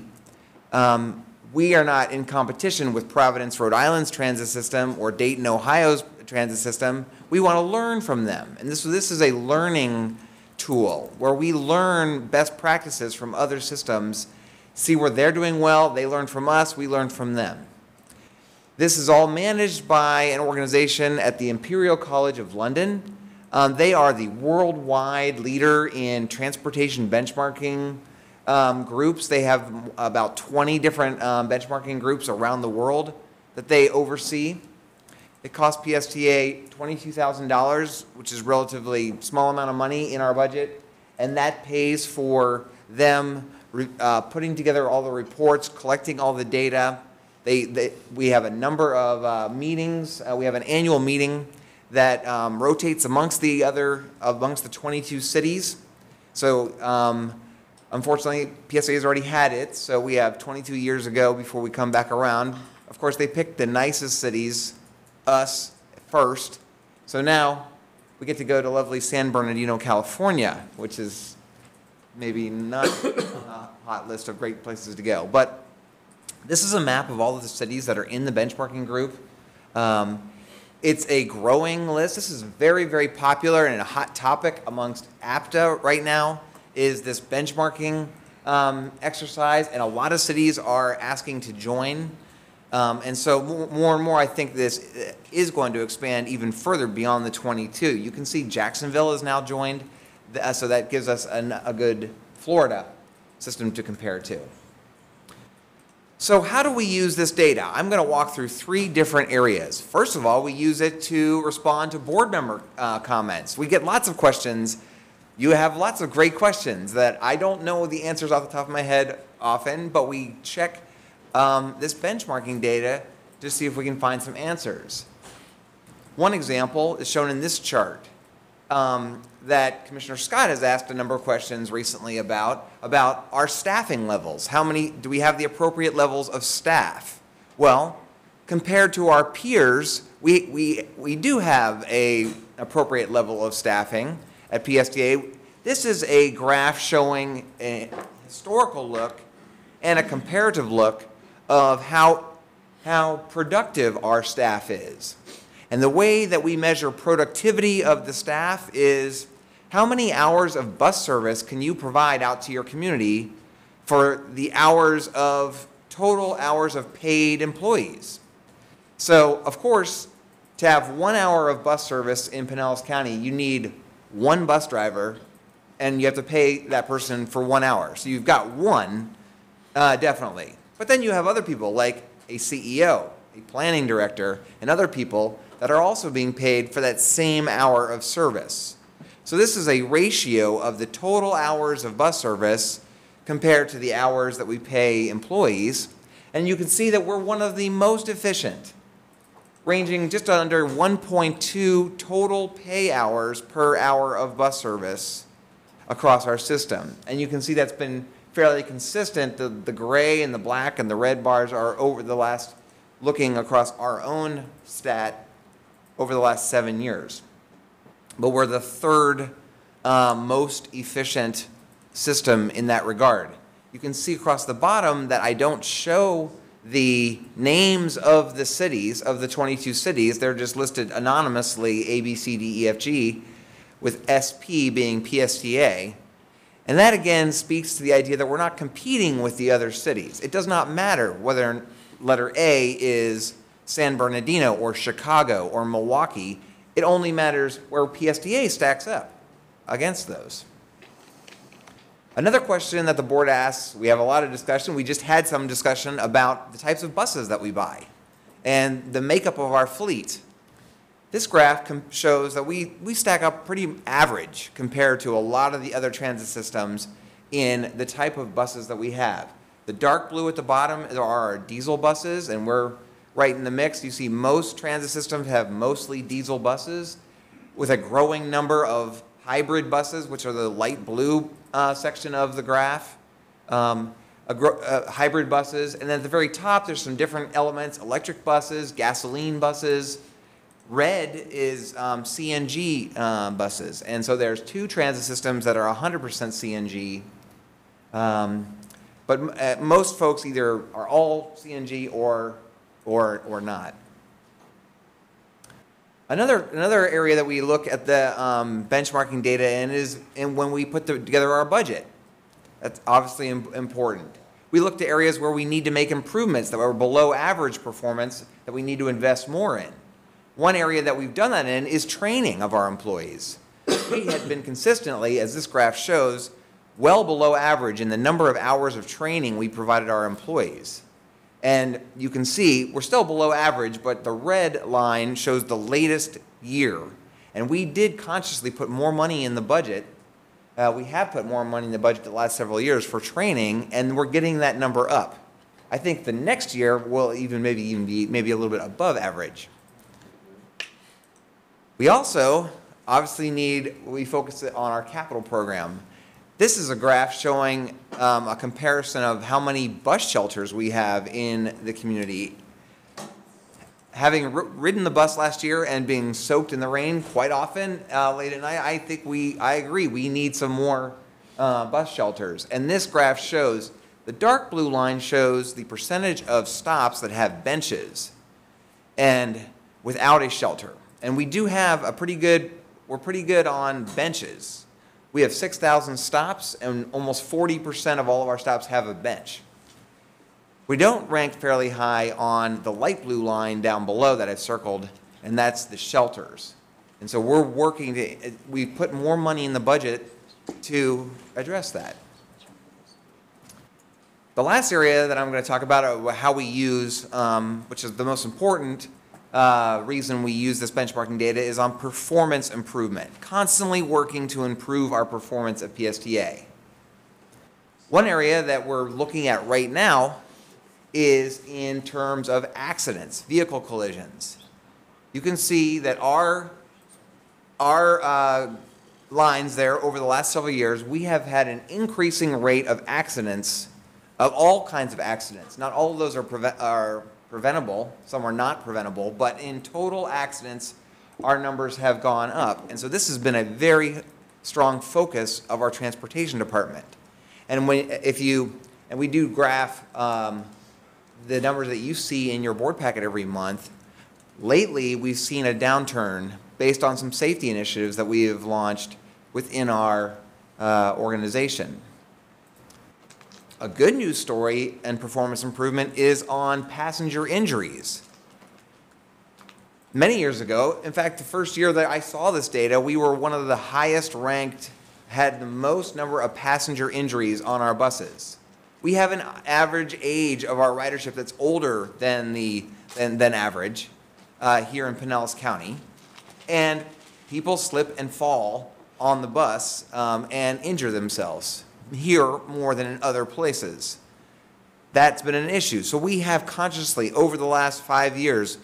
We are not in competition with Providence, Rhode Island's transit system or Dayton, Ohio's transit system. We want to learn from them. And this is a learning tool where we learn best practices from other systems, see where they're doing well, they learn from us, we learn from them. This is all managed by an organization at the Imperial College of London. They are the worldwide leader in transportation benchmarking groups. They have about 20 different benchmarking groups around the world that they oversee. It costs PSTA $22,000, which is a relatively small amount of money in our budget, and that pays for them putting together all the reports, collecting all the data. We have a number of meetings. We have an annual meeting that rotates amongst the 22 cities. So unfortunately, PSTA has already had it, so we have 22 years ago before we come back around. Of course, they picked the nicest cities, us first. So now we get to go to lovely San Bernardino, California, which is maybe not on a hot list of great places to go. But this is a map of all of the cities that are in the benchmarking group. It's a growing list. This is very, very popular and a hot topic amongst APTA right now is this benchmarking exercise, and a lot of cities are asking to join. And so more and more, I think this is going to expand even further beyond the 22. You can see Jacksonville is now joined, so that gives us a good Florida system to compare to. So how do we use this data? I'm going to walk through 3 different areas. First of all, we use it to respond to board member comments. We get lots of questions. You have lots of great questions that I don't know the answers off the top of my head often, but we check this benchmarking data to see if we can find some answers. One example is shown in this chart that Commissioner Scott has asked a number of questions recently about our staffing levels. How many, do we have the appropriate levels of staff? Well, compared to our peers, we do have an appropriate level of staffing at PSTA. This is a graph showing a historical look and a comparative look of how productive our staff is. And the way that we measure productivity of the staff is how many hours of bus service can you provide out to your community for the total hours of paid employees. So, of course, to have 1 hour of bus service in Pinellas County, you need 1 bus driver, and you have to pay that person for 1 hour. So you've got 1, definitely. But then you have other people like a CEO, a planning director, and other people that are also being paid for that same hour of service. So this is a ratio of the total hours of bus service compared to the hours that we pay employees. And you can see that we're one of the most efficient, ranging just under 1.2 total pay hours per hour of bus service across our system. And you can see that's been fairly consistent. The gray and the black and the red bars are over the last, looking across our own stat over the last 7 years. But we're the third most efficient system in that regard. You can see across the bottom that I don't show the names of the cities, of the 22 cities. They're just listed anonymously, A, B, C, D, E, F, G, with SP being PSTA. And that again speaks to the idea that we're not competing with the other cities. It does not matter whether letter A is San Bernardino or Chicago or Milwaukee. It only matters where PSTA stacks up against those. Another question that the board asks, we have a lot of discussion, we just had some discussion about the types of buses that we buy and the makeup of our fleet. This graph shows that we stack up pretty average compared to a lot of the other transit systems in the type of buses that we have. The dark blue at the bottom are our diesel buses, and we're right in the mix. You see most transit systems have mostly diesel buses with a growing number of hybrid buses, which are the light blue section of the graph. Hybrid buses, and then at the very top there's some different elements: electric buses, gasoline buses. Red is CNG buses, and so there's two transit systems that are 100% CNG, but most folks either are all CNG or not. Another area that we look at the benchmarking data in is when we put together our budget. That's obviously important. We look to areas where we need to make improvements that are below average performance that we need to invest more in. One area that we've done that in is training of our employees. We had been consistently, as this graph shows, well below average in the number of hours of training we provided our employees. And you can see we're still below average, but the red line shows the latest year. And we did consciously put more money in the budget. We have put more money in the budget the last several years for training, and we're getting that number up. I think the next year will maybe be a little bit above average. We also obviously we focus on our capital program. This is a graph showing a comparison of how many bus shelters we have in the community. Having ridden the bus last year and being soaked in the rain quite often late at night, I agree, we need some more bus shelters. And this graph shows, the dark blue line shows the percentage of stops that have benches and without a shelter. And we do have we're pretty good on benches. We have 6,000 stops, and almost 40% of all of our stops have a bench. We don't rank fairly high on the light blue line down below that I've circled, and that's the shelters. And so we're we put more money in the budget to address that. The last area that I'm going to talk about are how we use, which is the most important reason we use this benchmarking data, is on performance improvement, constantly working to improve our performance at PSTA. One area that we're looking at right now is in terms of accidents, vehicle collisions. You can see that our lines there over the last several years, we have had an increasing rate of accidents, of all kinds of accidents. Not all of those are preventable, some are not preventable, but in total accidents, our numbers have gone up. And so this has been a very strong focus of our transportation department. And we do graph the numbers that you see in your board packet every month. Lately, we've seen a downturn based on some safety initiatives that we have launched within our organization. A good news story and performance improvement is on passenger injuries. Many years ago, in fact, the first year that I saw this data, we were one of the highest ranked, had the most number of passenger injuries on our buses. We have an average age of our ridership that's older than average. here in Pinellas County, and people slip and fall on the bus and injure themselves here more than in other places. That's been an issue. So we have consciously, over the last 5 years,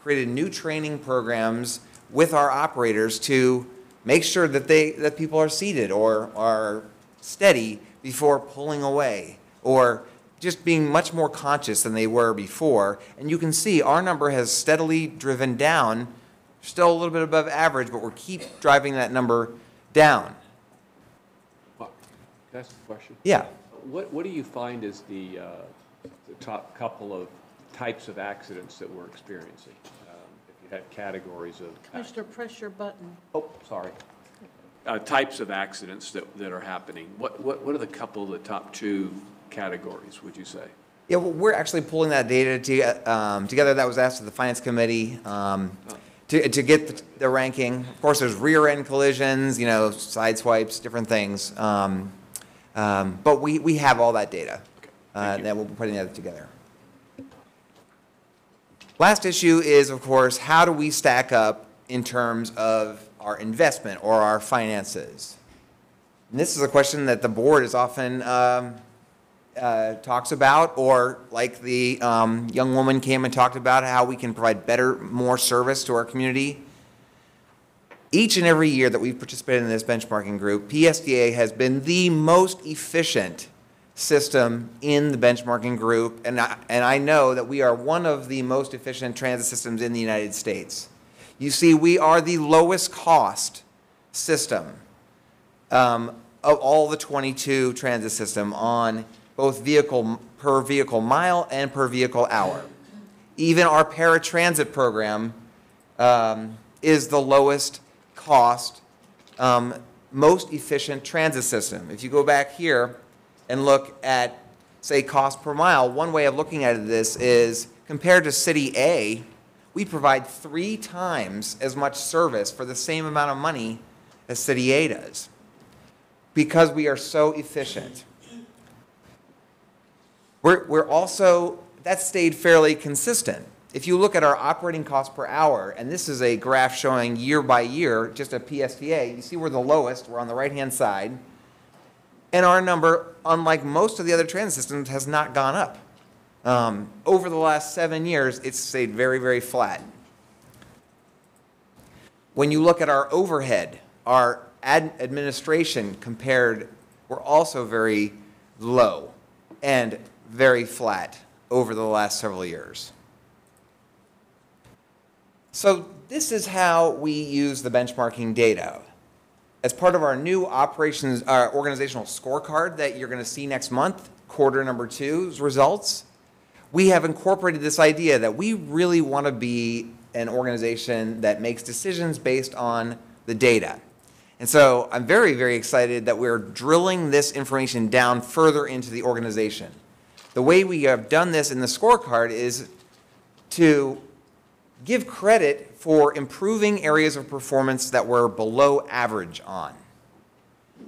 created new training programs with our operators to make sure that people are seated or are steady before pulling away, or just being much more conscious than they were before. And you can see our number has steadily driven down, still a little bit above average, but we're keep driving that number down. Can I ask a question? Yeah. What do you find is the top couple of types of accidents that we're experiencing? If you had categories of... Commissioner, press your button. Oh, sorry. Types of accidents that are happening. What are the couple of the top two categories, would you say? Yeah, well, we're actually pulling that data together. That was asked to the Finance Committee to get the ranking. Of course, there's rear-end collisions, side swipes, different things. But we have all that data that we're putting that together. Last issue is, of course, how do we stack up in terms of our investment or our finances? And this is a question that the board is often talks about, or like the young woman came and talked about how we can provide more service to our community. Each and every year that we've participated in this benchmarking group, PSTA has been the most efficient system in the benchmarking group, and I know that we are one of the most efficient transit systems in the United States. You see, we are the lowest cost system of all the 22 transit system on both per vehicle mile and per vehicle hour. Even our paratransit program is the lowest cost, most efficient transit system. If you go back here and look at, say, cost per mile, one way of looking at this is compared to City A, we provide 3 times as much service for the same amount of money as City A does, because we are so efficient. We're also, that stayed fairly consistent. If you look at our operating cost per hour, and this is a graph showing year by year, just a PSTA, you see we're the lowest, we're on the right-hand side, and our number, unlike most of the other transit systems, has not gone up. Over the last 7 years, it's stayed very, very flat. When you look at our overhead, our administration compared, we're also very low and very flat over the last several years. So this is how we use the benchmarking data. As part of our new organizational scorecard that you're going to see next month, quarter number 2's results, we have incorporated this idea that we really want to be an organization that makes decisions based on the data. And so I'm very, very excited that we're drilling this information down further into the organization. The way we have done this in the scorecard is to give credit for improving areas of performance that we're below average on.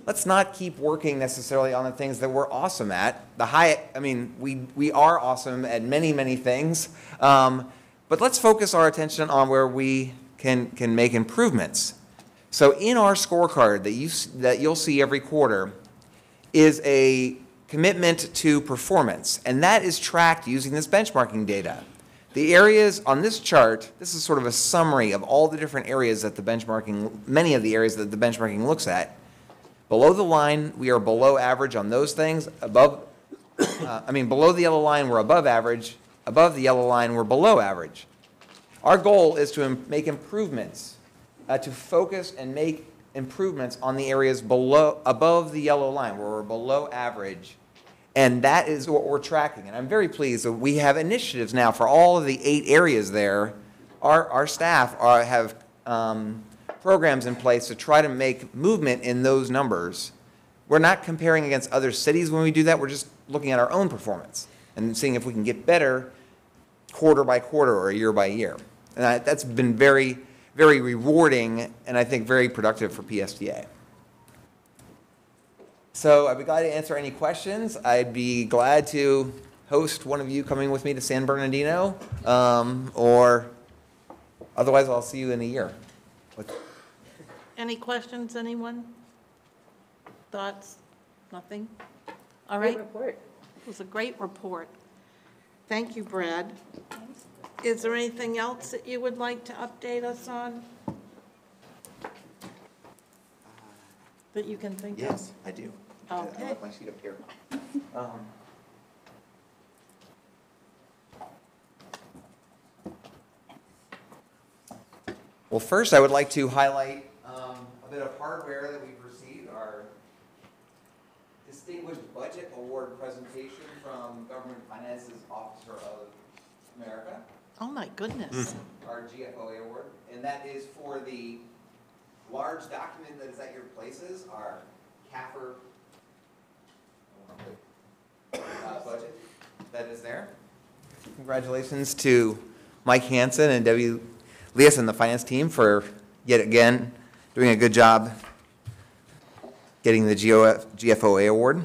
Let's not keep working necessarily on the things that we're awesome at. We are awesome at many, many things, but let's focus our attention on where we can make improvements. So in our scorecard that you'll see every quarter is a commitment to performance, and that is tracked using this benchmarking data. The areas on this chart, this is sort of a summary of all the different areas that the benchmarking, many of the areas that the benchmarking looks at. Below the line, we are below average on those things. Below the yellow line, we're above average. Above the yellow line, we're below average. Our goal is to make improvements, to focus and make improvements on the areas above the yellow line, where we're below average. And that is what we're tracking. And I'm very pleased that we have initiatives now for all of the 8 areas there. Our staff have programs in place to try to make movement in those numbers. We're not comparing against other cities when we do that. We're just looking at our own performance and seeing if we can get better quarter by quarter or year by year. And that's been very, very rewarding and I think very productive for PSTA. So I'd be glad to answer any questions. I'd be glad to host one of you coming with me to San Bernardino, or Otherwise, I'll see you in a year. Any questions, anyone? Thoughts? Nothing? All right. Great report. It was a great report. Thank you, Brad. Is there anything else that you would like to update us on? That you can think of? Yes, I do. Okay. I left my sheet up here. Well, first, I would like to highlight a bit of hardware that we've received, our Distinguished Budget Award presentation from Government Finances Officer of America. Oh, my goodness. Our GFOA award, and that is for the large document that is at your places, our CAFR budget that is there. Congratulations to Mike Hansen and Debbie Leas and the finance team for yet again doing a good job getting the GFOA award.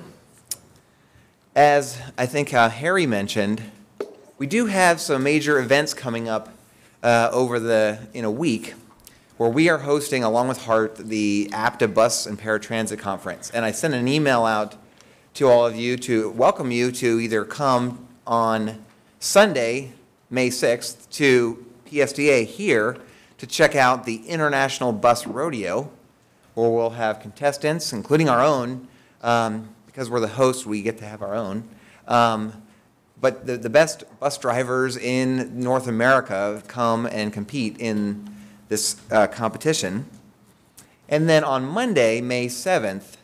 As I think Harry mentioned, we do have some major events coming up in a week where we are hosting, along with HART, the APTA Bus and Paratransit Conference. And I sent an email out to all of you to welcome you to either come on Sunday, May 6th, to PSTA here to check out the International Bus Rodeo, where we'll have contestants, including our own. Because we're the host, we get to have our own. But the best bus drivers in North America come and compete in this competition. And then on Monday, May 7th,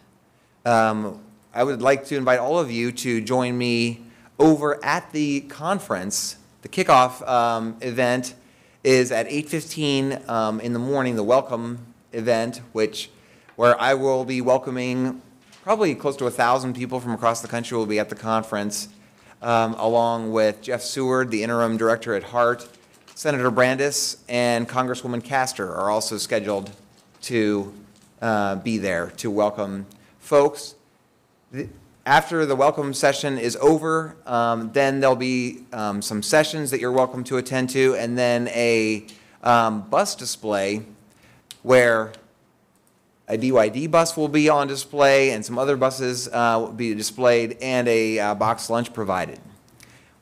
I would like to invite all of you to join me over at the conference. The kickoff event is at 8:15 in the morning, the welcome event, where I will be welcoming probably close to 1,000 people from across the country will be at the conference, along with Jeff Seward, the interim director at HART. Senator Brandis and Congresswoman Castor are also scheduled to be there to welcome folks. After the welcome session is over, then there'll be some sessions that you're welcome to attend to, and then a bus display where a BYD bus will be on display and some other buses will be displayed, and a box lunch provided.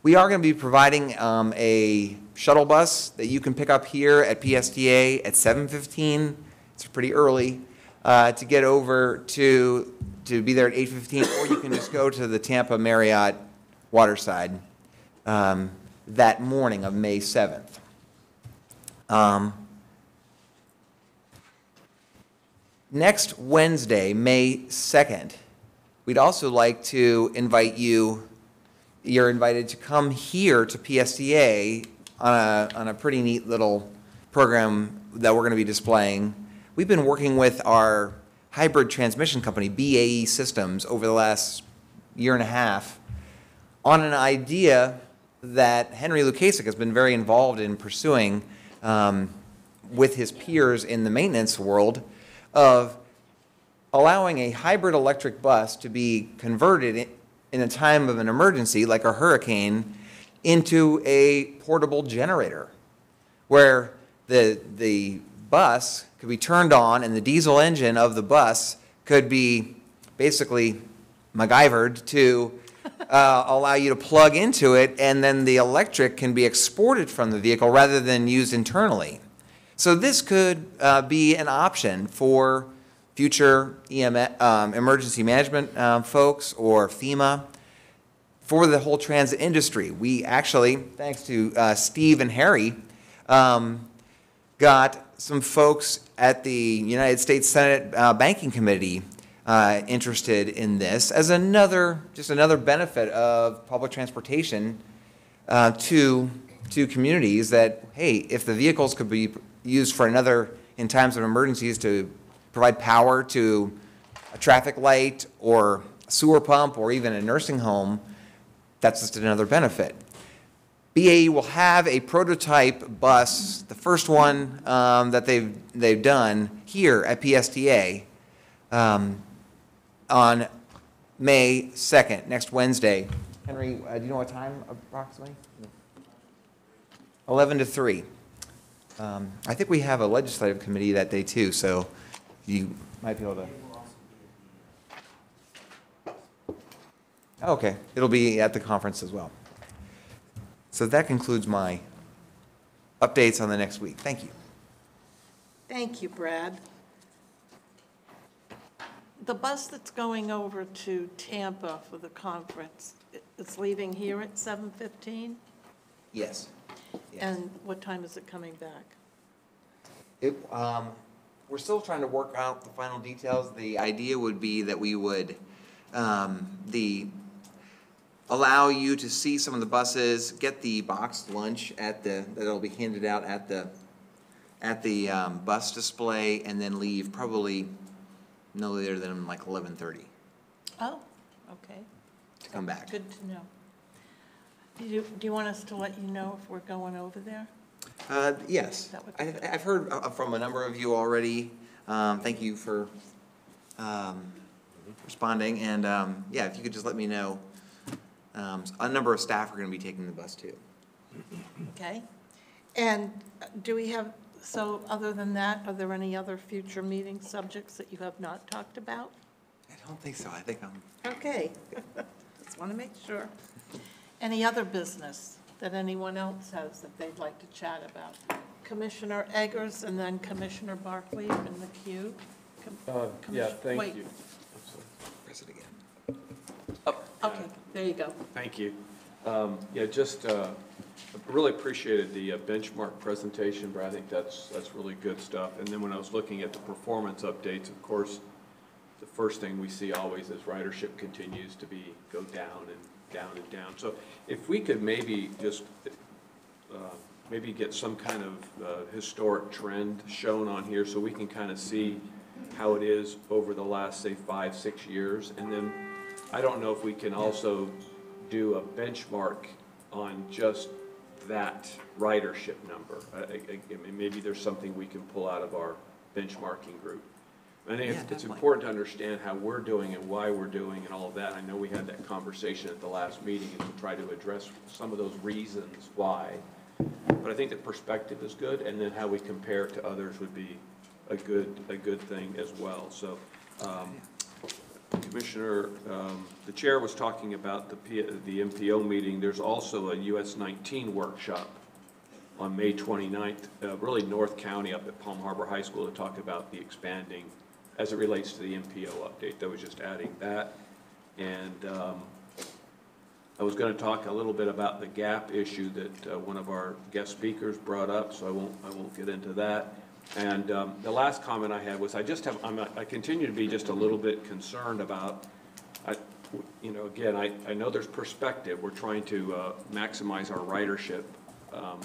We are going to be providing a shuttle bus that you can pick up here at PSTA at 7:15. It's pretty early to get over to be there at 8:15, or you can just go to the Tampa Marriott Waterside that morning of May 7th. Next Wednesday, May 2nd, we'd also like to invite you. You're invited to come here to PSTA on a pretty neat little program that we're going to be displaying. We've been working with our hybrid transmission company, BAE Systems, over the last year and a half on an idea that Henry Lukasik has been very involved in pursuing with his peers in the maintenance world, of allowing a hybrid electric bus to be converted in a time of an emergency, like a hurricane, into a portable generator, where the bus could be turned on and the diesel engine of the bus could be basically MacGyvered to allow you to plug into it, and then the electric can be exported from the vehicle rather than used internally. So this could be an option for future emergency management folks or FEMA for the whole transit industry. We actually, thanks to Steve and Harry, got some folks at the United States Senate Banking Committee interested in this as just another benefit of public transportation to communities, that, hey, if the vehicles could be used in times of emergencies to provide power to a traffic light or a sewer pump or even a nursing home, that's just another benefit. BAE will have a prototype bus, the first one that they've done here at PSTA on May 2nd, next Wednesday. Henry, do you know what time approximately? 11 to 3. I think we have a legislative committee that day too, so you might be able to. Okay, it'll be at the conference as well. So that concludes my updates on the next week. Thank you. Thank you, Brad. The bus that's going over to Tampa for the conference, it's leaving here at 7:15? Yes. And what time is it coming back? We're still trying to work out the final details. The idea would be that we would, allow you to see some of the buses, get the boxed lunch that'll be handed out at the bus display, and then leave probably no later than like 11:30 Oh, okay. to come back. Good to know. Do you want us to let you know if we're going over there? Yes. I've heard from a number of you already. Thank you for responding. And yeah, if you could just let me know. A number of staff are going to be taking the bus too. Okay. And do we have, so other than that, are there any other future meeting subjects that you have not talked about? I don't think so. I think I'm. Okay. Just want to make sure. Any other business that anyone else has that they'd like to chat about? Commissioner Eggers and then Commissioner Barkley are in the queue. Yeah, thank wait. you. Press it again. Okay, there you go. Thank you. Yeah, just really appreciated the benchmark presentation, but I think that's really good stuff. And then when I was looking at the performance updates, of course, the first thing we see always is ridership continues to go down and down and down. So if we could maybe just maybe get some kind of historic trend shown on here so we can kind of see how it is over the last, say, 5-6 years. And then I don't know if we can also do a benchmark on just that ridership number. I mean, maybe there's something we can pull out of our benchmarking group. I think it's important to understand how we're doing and why we're doing and all of that. I know we had that conversation at the last meeting and to try to address some of those reasons why. But I think the perspective is good, and then how we compare to others would be a good thing as well. So, Commissioner, the chair was talking about the MPO meeting. There's also a US 19 workshop on May 29th, really North County up at Palm Harbor High School to talk about the expanding as it relates to the MPO update. That was just adding that. And I was going to talk a little bit about the gap issue that one of our guest speakers brought up, so I won't get into that. And the last comment I had was I continue to be just a little bit concerned about, again, I know there's perspective. We're trying to maximize our ridership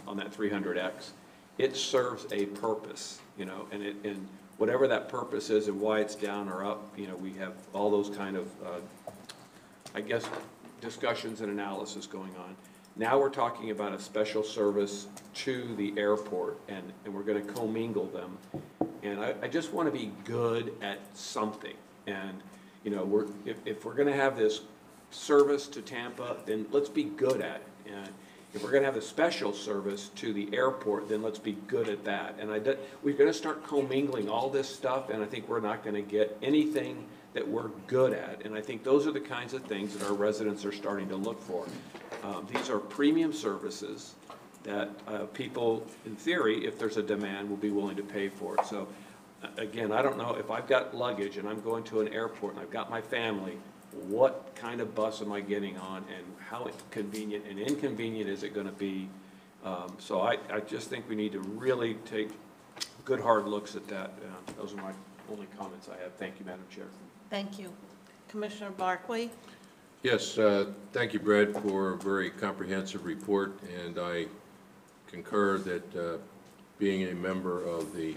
on that 300X. It serves a purpose, and whatever that purpose is and why it's down or up, we have all those kind of, I guess, discussions and analysis going on. Now we're talking about a special service to the airport, and we're going to commingle them. And I just want to be good at something. And, if we're going to have this service to Tampa, then let's be good at it. And if we're going to have a special service to the airport, then let's be good at that. And we're going to start commingling all this stuff, and I think we're not going to get anything that we're good at. And I think those are the kinds of things that our residents are starting to look for. These are premium services that people, in theory, if there's a demand, will be willing to pay for it. So, again, I don't know if I've got luggage and I'm going to an airport and I've got my family, what kind of bus am I getting on and how convenient and inconvenient is it going to be? So I just think we need to really take good hard looks at that. Those are my only comments I have. Thank you, Madam Chair. Thank you. Commissioner Barkley? Yes, thank you, Brad, for a very comprehensive report, and I concur that being a member of the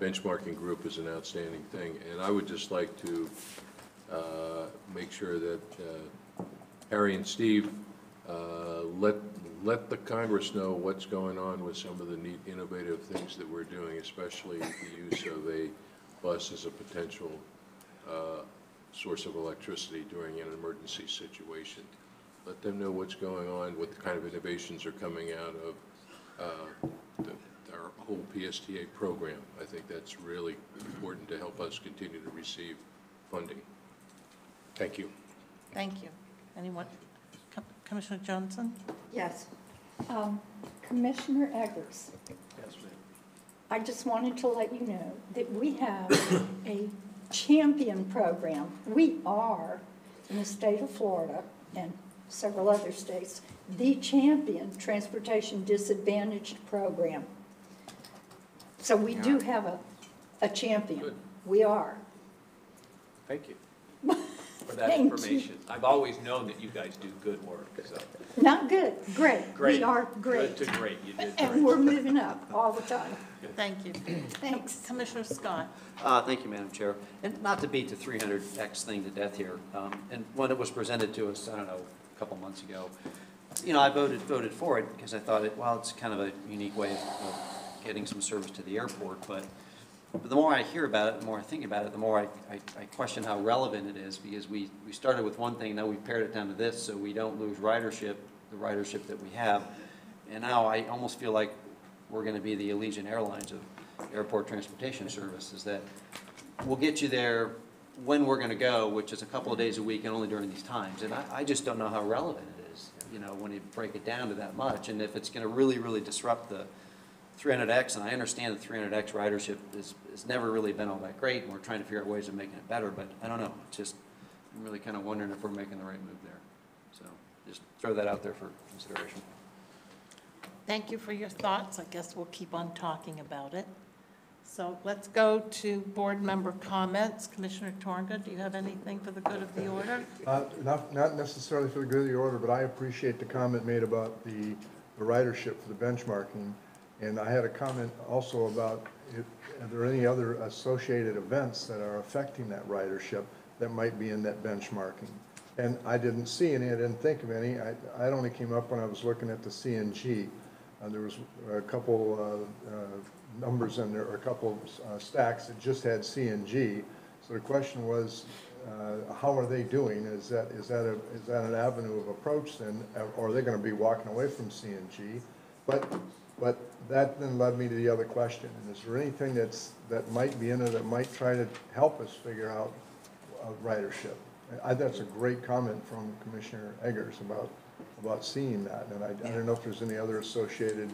benchmarking group is an outstanding thing. And I would just like to make sure that Harry and Steve let the Congress know what's going on with some of the neat, innovative things that we're doing, especially the use of a bus as a potential source of electricity during an emergency situation. Let them know what's going on, what kind of innovations are coming out of the our whole PSTA program. I think that's really important to help us continue to receive funding. Thank you. Thank you. Anyone? Commissioner Johnson? Yes. Commissioner Eggers, Yes, ma'am. I just wanted to let you know that we have a champion program. We are, in the state of Florida and several other states, the champion transportation disadvantaged program. So we do have a champion. Good. We are. Thank you for that Thank you. information. I've always known that you guys do good work, so. Not good, great. Great. We are great. Good to great, you did And great. we're moving up all the time. Thank you. Thanks. Commissioner Scott? Thank you, Madam Chair. And not to beat the 300X thing to death here, and when it was presented to us, I don't know, a couple months ago, you know, I voted for it because I thought it's kind of a unique way of getting some service to the airport, but the more I hear about it, the more I think about it, the more I question how relevant it is, because we started with one thing, now we've pared it down to this, so we don't lose ridership, the ridership that we have. And now I almost feel like we're going to be the Allegiant Airlines of airport transportation services, that we'll get you there when we're going to go, which is a couple of days a week and only during these times. And I just don't know how relevant it is, you know, when you break it down to that much, and if it's going to really, really disrupt the 300X, and I understand the 300X ridership has never really been all that great, and we're trying to figure out ways of making it better, but I don't know, it's just, I'm really kind of wondering if we're making the right move there. So just throw that out there for consideration. Thank you for your thoughts. I guess we'll keep on talking about it. So let's go to board member comments. Commissioner Torga, do you have anything for the good of the order? Not necessarily for the good of the order, but I appreciate the comment made about the ridership for the benchmarking. And I had a comment also about are there any other associated events that are affecting that ridership that might be in that benchmarking? And I didn't see any, I didn't think of any. I only came up when I was looking at the CNG. There was a couple numbers in there, or a couple stacks that just had CNG. So the question was, how are they doing? Is that an avenue of approach then, or are they going to be walking away from CNG? But that then led me to the other question. And is there anything that might be in there that might try to help us figure out ridership? That's a great comment from Commissioner Eggers about seeing that. And I don't know if there's any other associated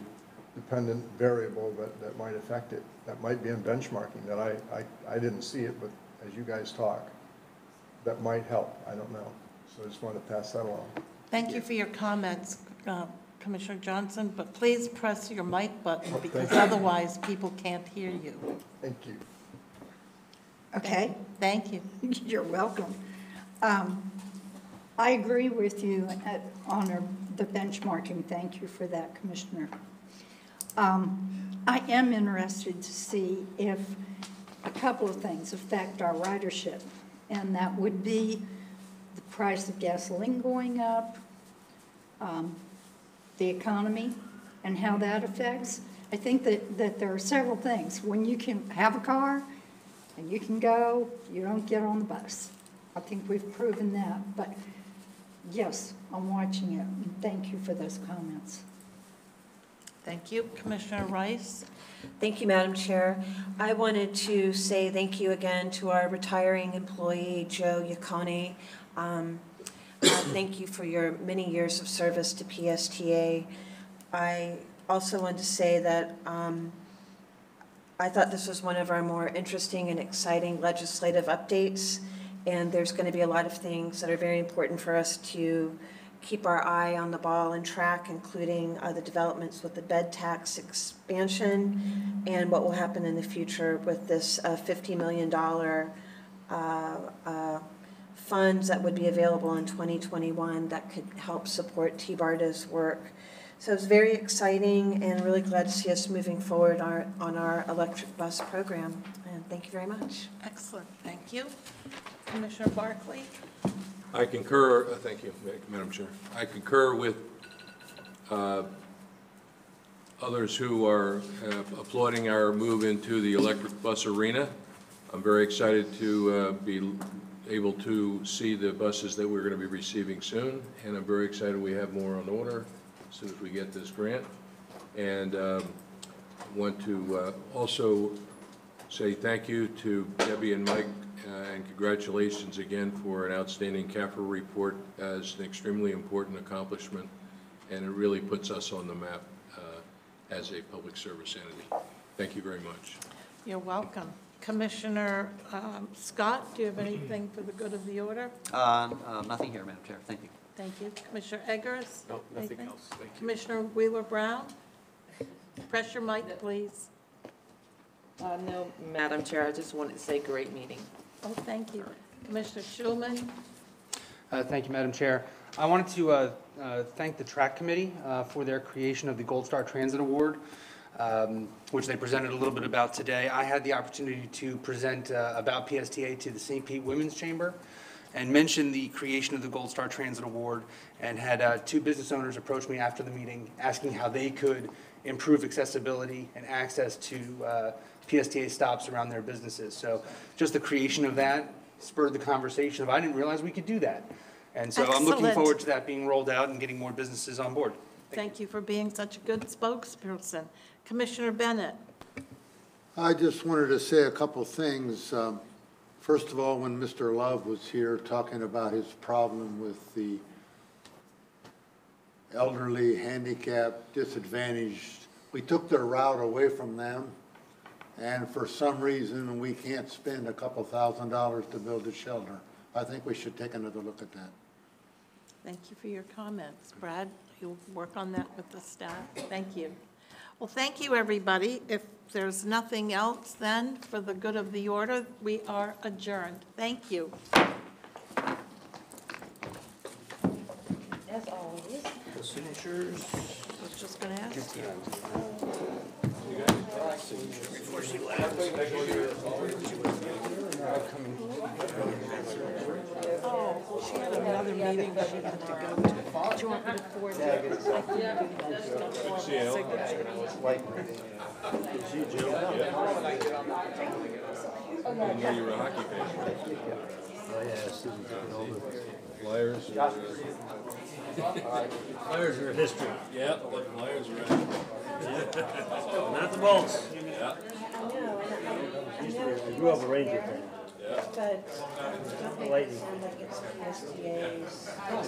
dependent variable that might affect it. That might be in benchmarking that I didn't see it, but as you guys talk, that might help. I don't know. So I just wanted to pass that along. Thank you for your comments, Commissioner Johnson, but please press your mic button because thank you. otherwise people can't hear you. Thank you. Okay. Thank you. You're welcome. I agree with you on the benchmarking. Thank you for that, Commissioner. I am interested to see if a couple of things affect our ridership, and that would be the price of gasoline going up, the economy, and how that affects. I think that there are several things. When you can have a car and you can go, you don't get on the bus. I think we've proven that. But yes, I'm watching it. And thank you for those comments. Thank you. Commissioner Rice? Thank you, Madam Chair. I wanted to say thank you again to our retiring employee, Joe Yaccone. Thank you for your many years of service to PSTA. I also want to say that I thought this was one of our more interesting and exciting legislative updates, and there's going to be a lot of things that are very important for us to keep our eye on the ball and track, including the developments with the bed tax expansion and what will happen in the future with this $50 million funds that would be available in 2021 that could help support TBARDA's work. So it's very exciting and really glad to see us moving forward on our electric bus program. And thank you very much. Excellent. Thank you. Commissioner Barclay? I concur, thank you, Madam Chair. I concur with others who are applauding our move into the electric bus arena. I'm very excited to be able to see the buses that we're going to be receiving soon, and I'm very excited we have more on order as soon as we get this grant. And want to also say thank you to Debbie and Mike, and congratulations again for an outstanding CAFR report as an extremely important accomplishment, and it really puts us on the map as a public service entity. Thank you very much. You're welcome. Commissioner Scott, do you have anything for the good of the order? Nothing here, Madam Chair. Thank you. Thank you. Commissioner Eggers? No, nothing Anything? else. Thank you. Commissioner Wheeler-Brown? Press your mic, please. No, Madam Chair, I just wanted to say great meeting. Oh, thank you. Commissioner Schulman? Thank you, Madam Chair. I wanted to thank the TRAC Committee for their creation of the Gold Star Transit Award, which they presented a little bit about today. I had the opportunity to present about PSTA to the St. Pete Women's Chamber and mention the creation of the Gold Star Transit Award, and had two business owners approach me after the meeting asking how they could improve accessibility and access to PSTA stops around their businesses. So just the creation of that spurred the conversation of, I didn't realize we could do that. And so I'm looking Excellent. forward to that being rolled out and getting more businesses on board. Thank you for being such a good spokesperson. Commissioner Bennett? I just wanted to say a couple things. First of all, when Mr. Love was here talking about his problem with the elderly, handicapped, disadvantaged, we took their route away from them, and for some reason, we can't spend a couple $1,000s to build a shelter. I think we should take another look at that. Thank you for your comments. Brad, you'll work on that with the staff. Thank you. Well, thank you, everybody. If there's nothing else, then, for the good of the order, we are adjourned. Thank you. As always. The signatures. I was just going to ask you. Before she left. Oh, she had another meeting she had to go to. Do you want me to forward it? I can do that. Signature. I know you were a hockey fan. Oh, yeah, Susan took all the Flyers. Flyers are history. Yeah, the Flyers are right. Not the Bolts. Yeah. I grew up a Ranger fan. But don't make it sound like it's PSTA's.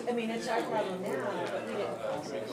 I mean, it's our problem now, but we didn't cause it.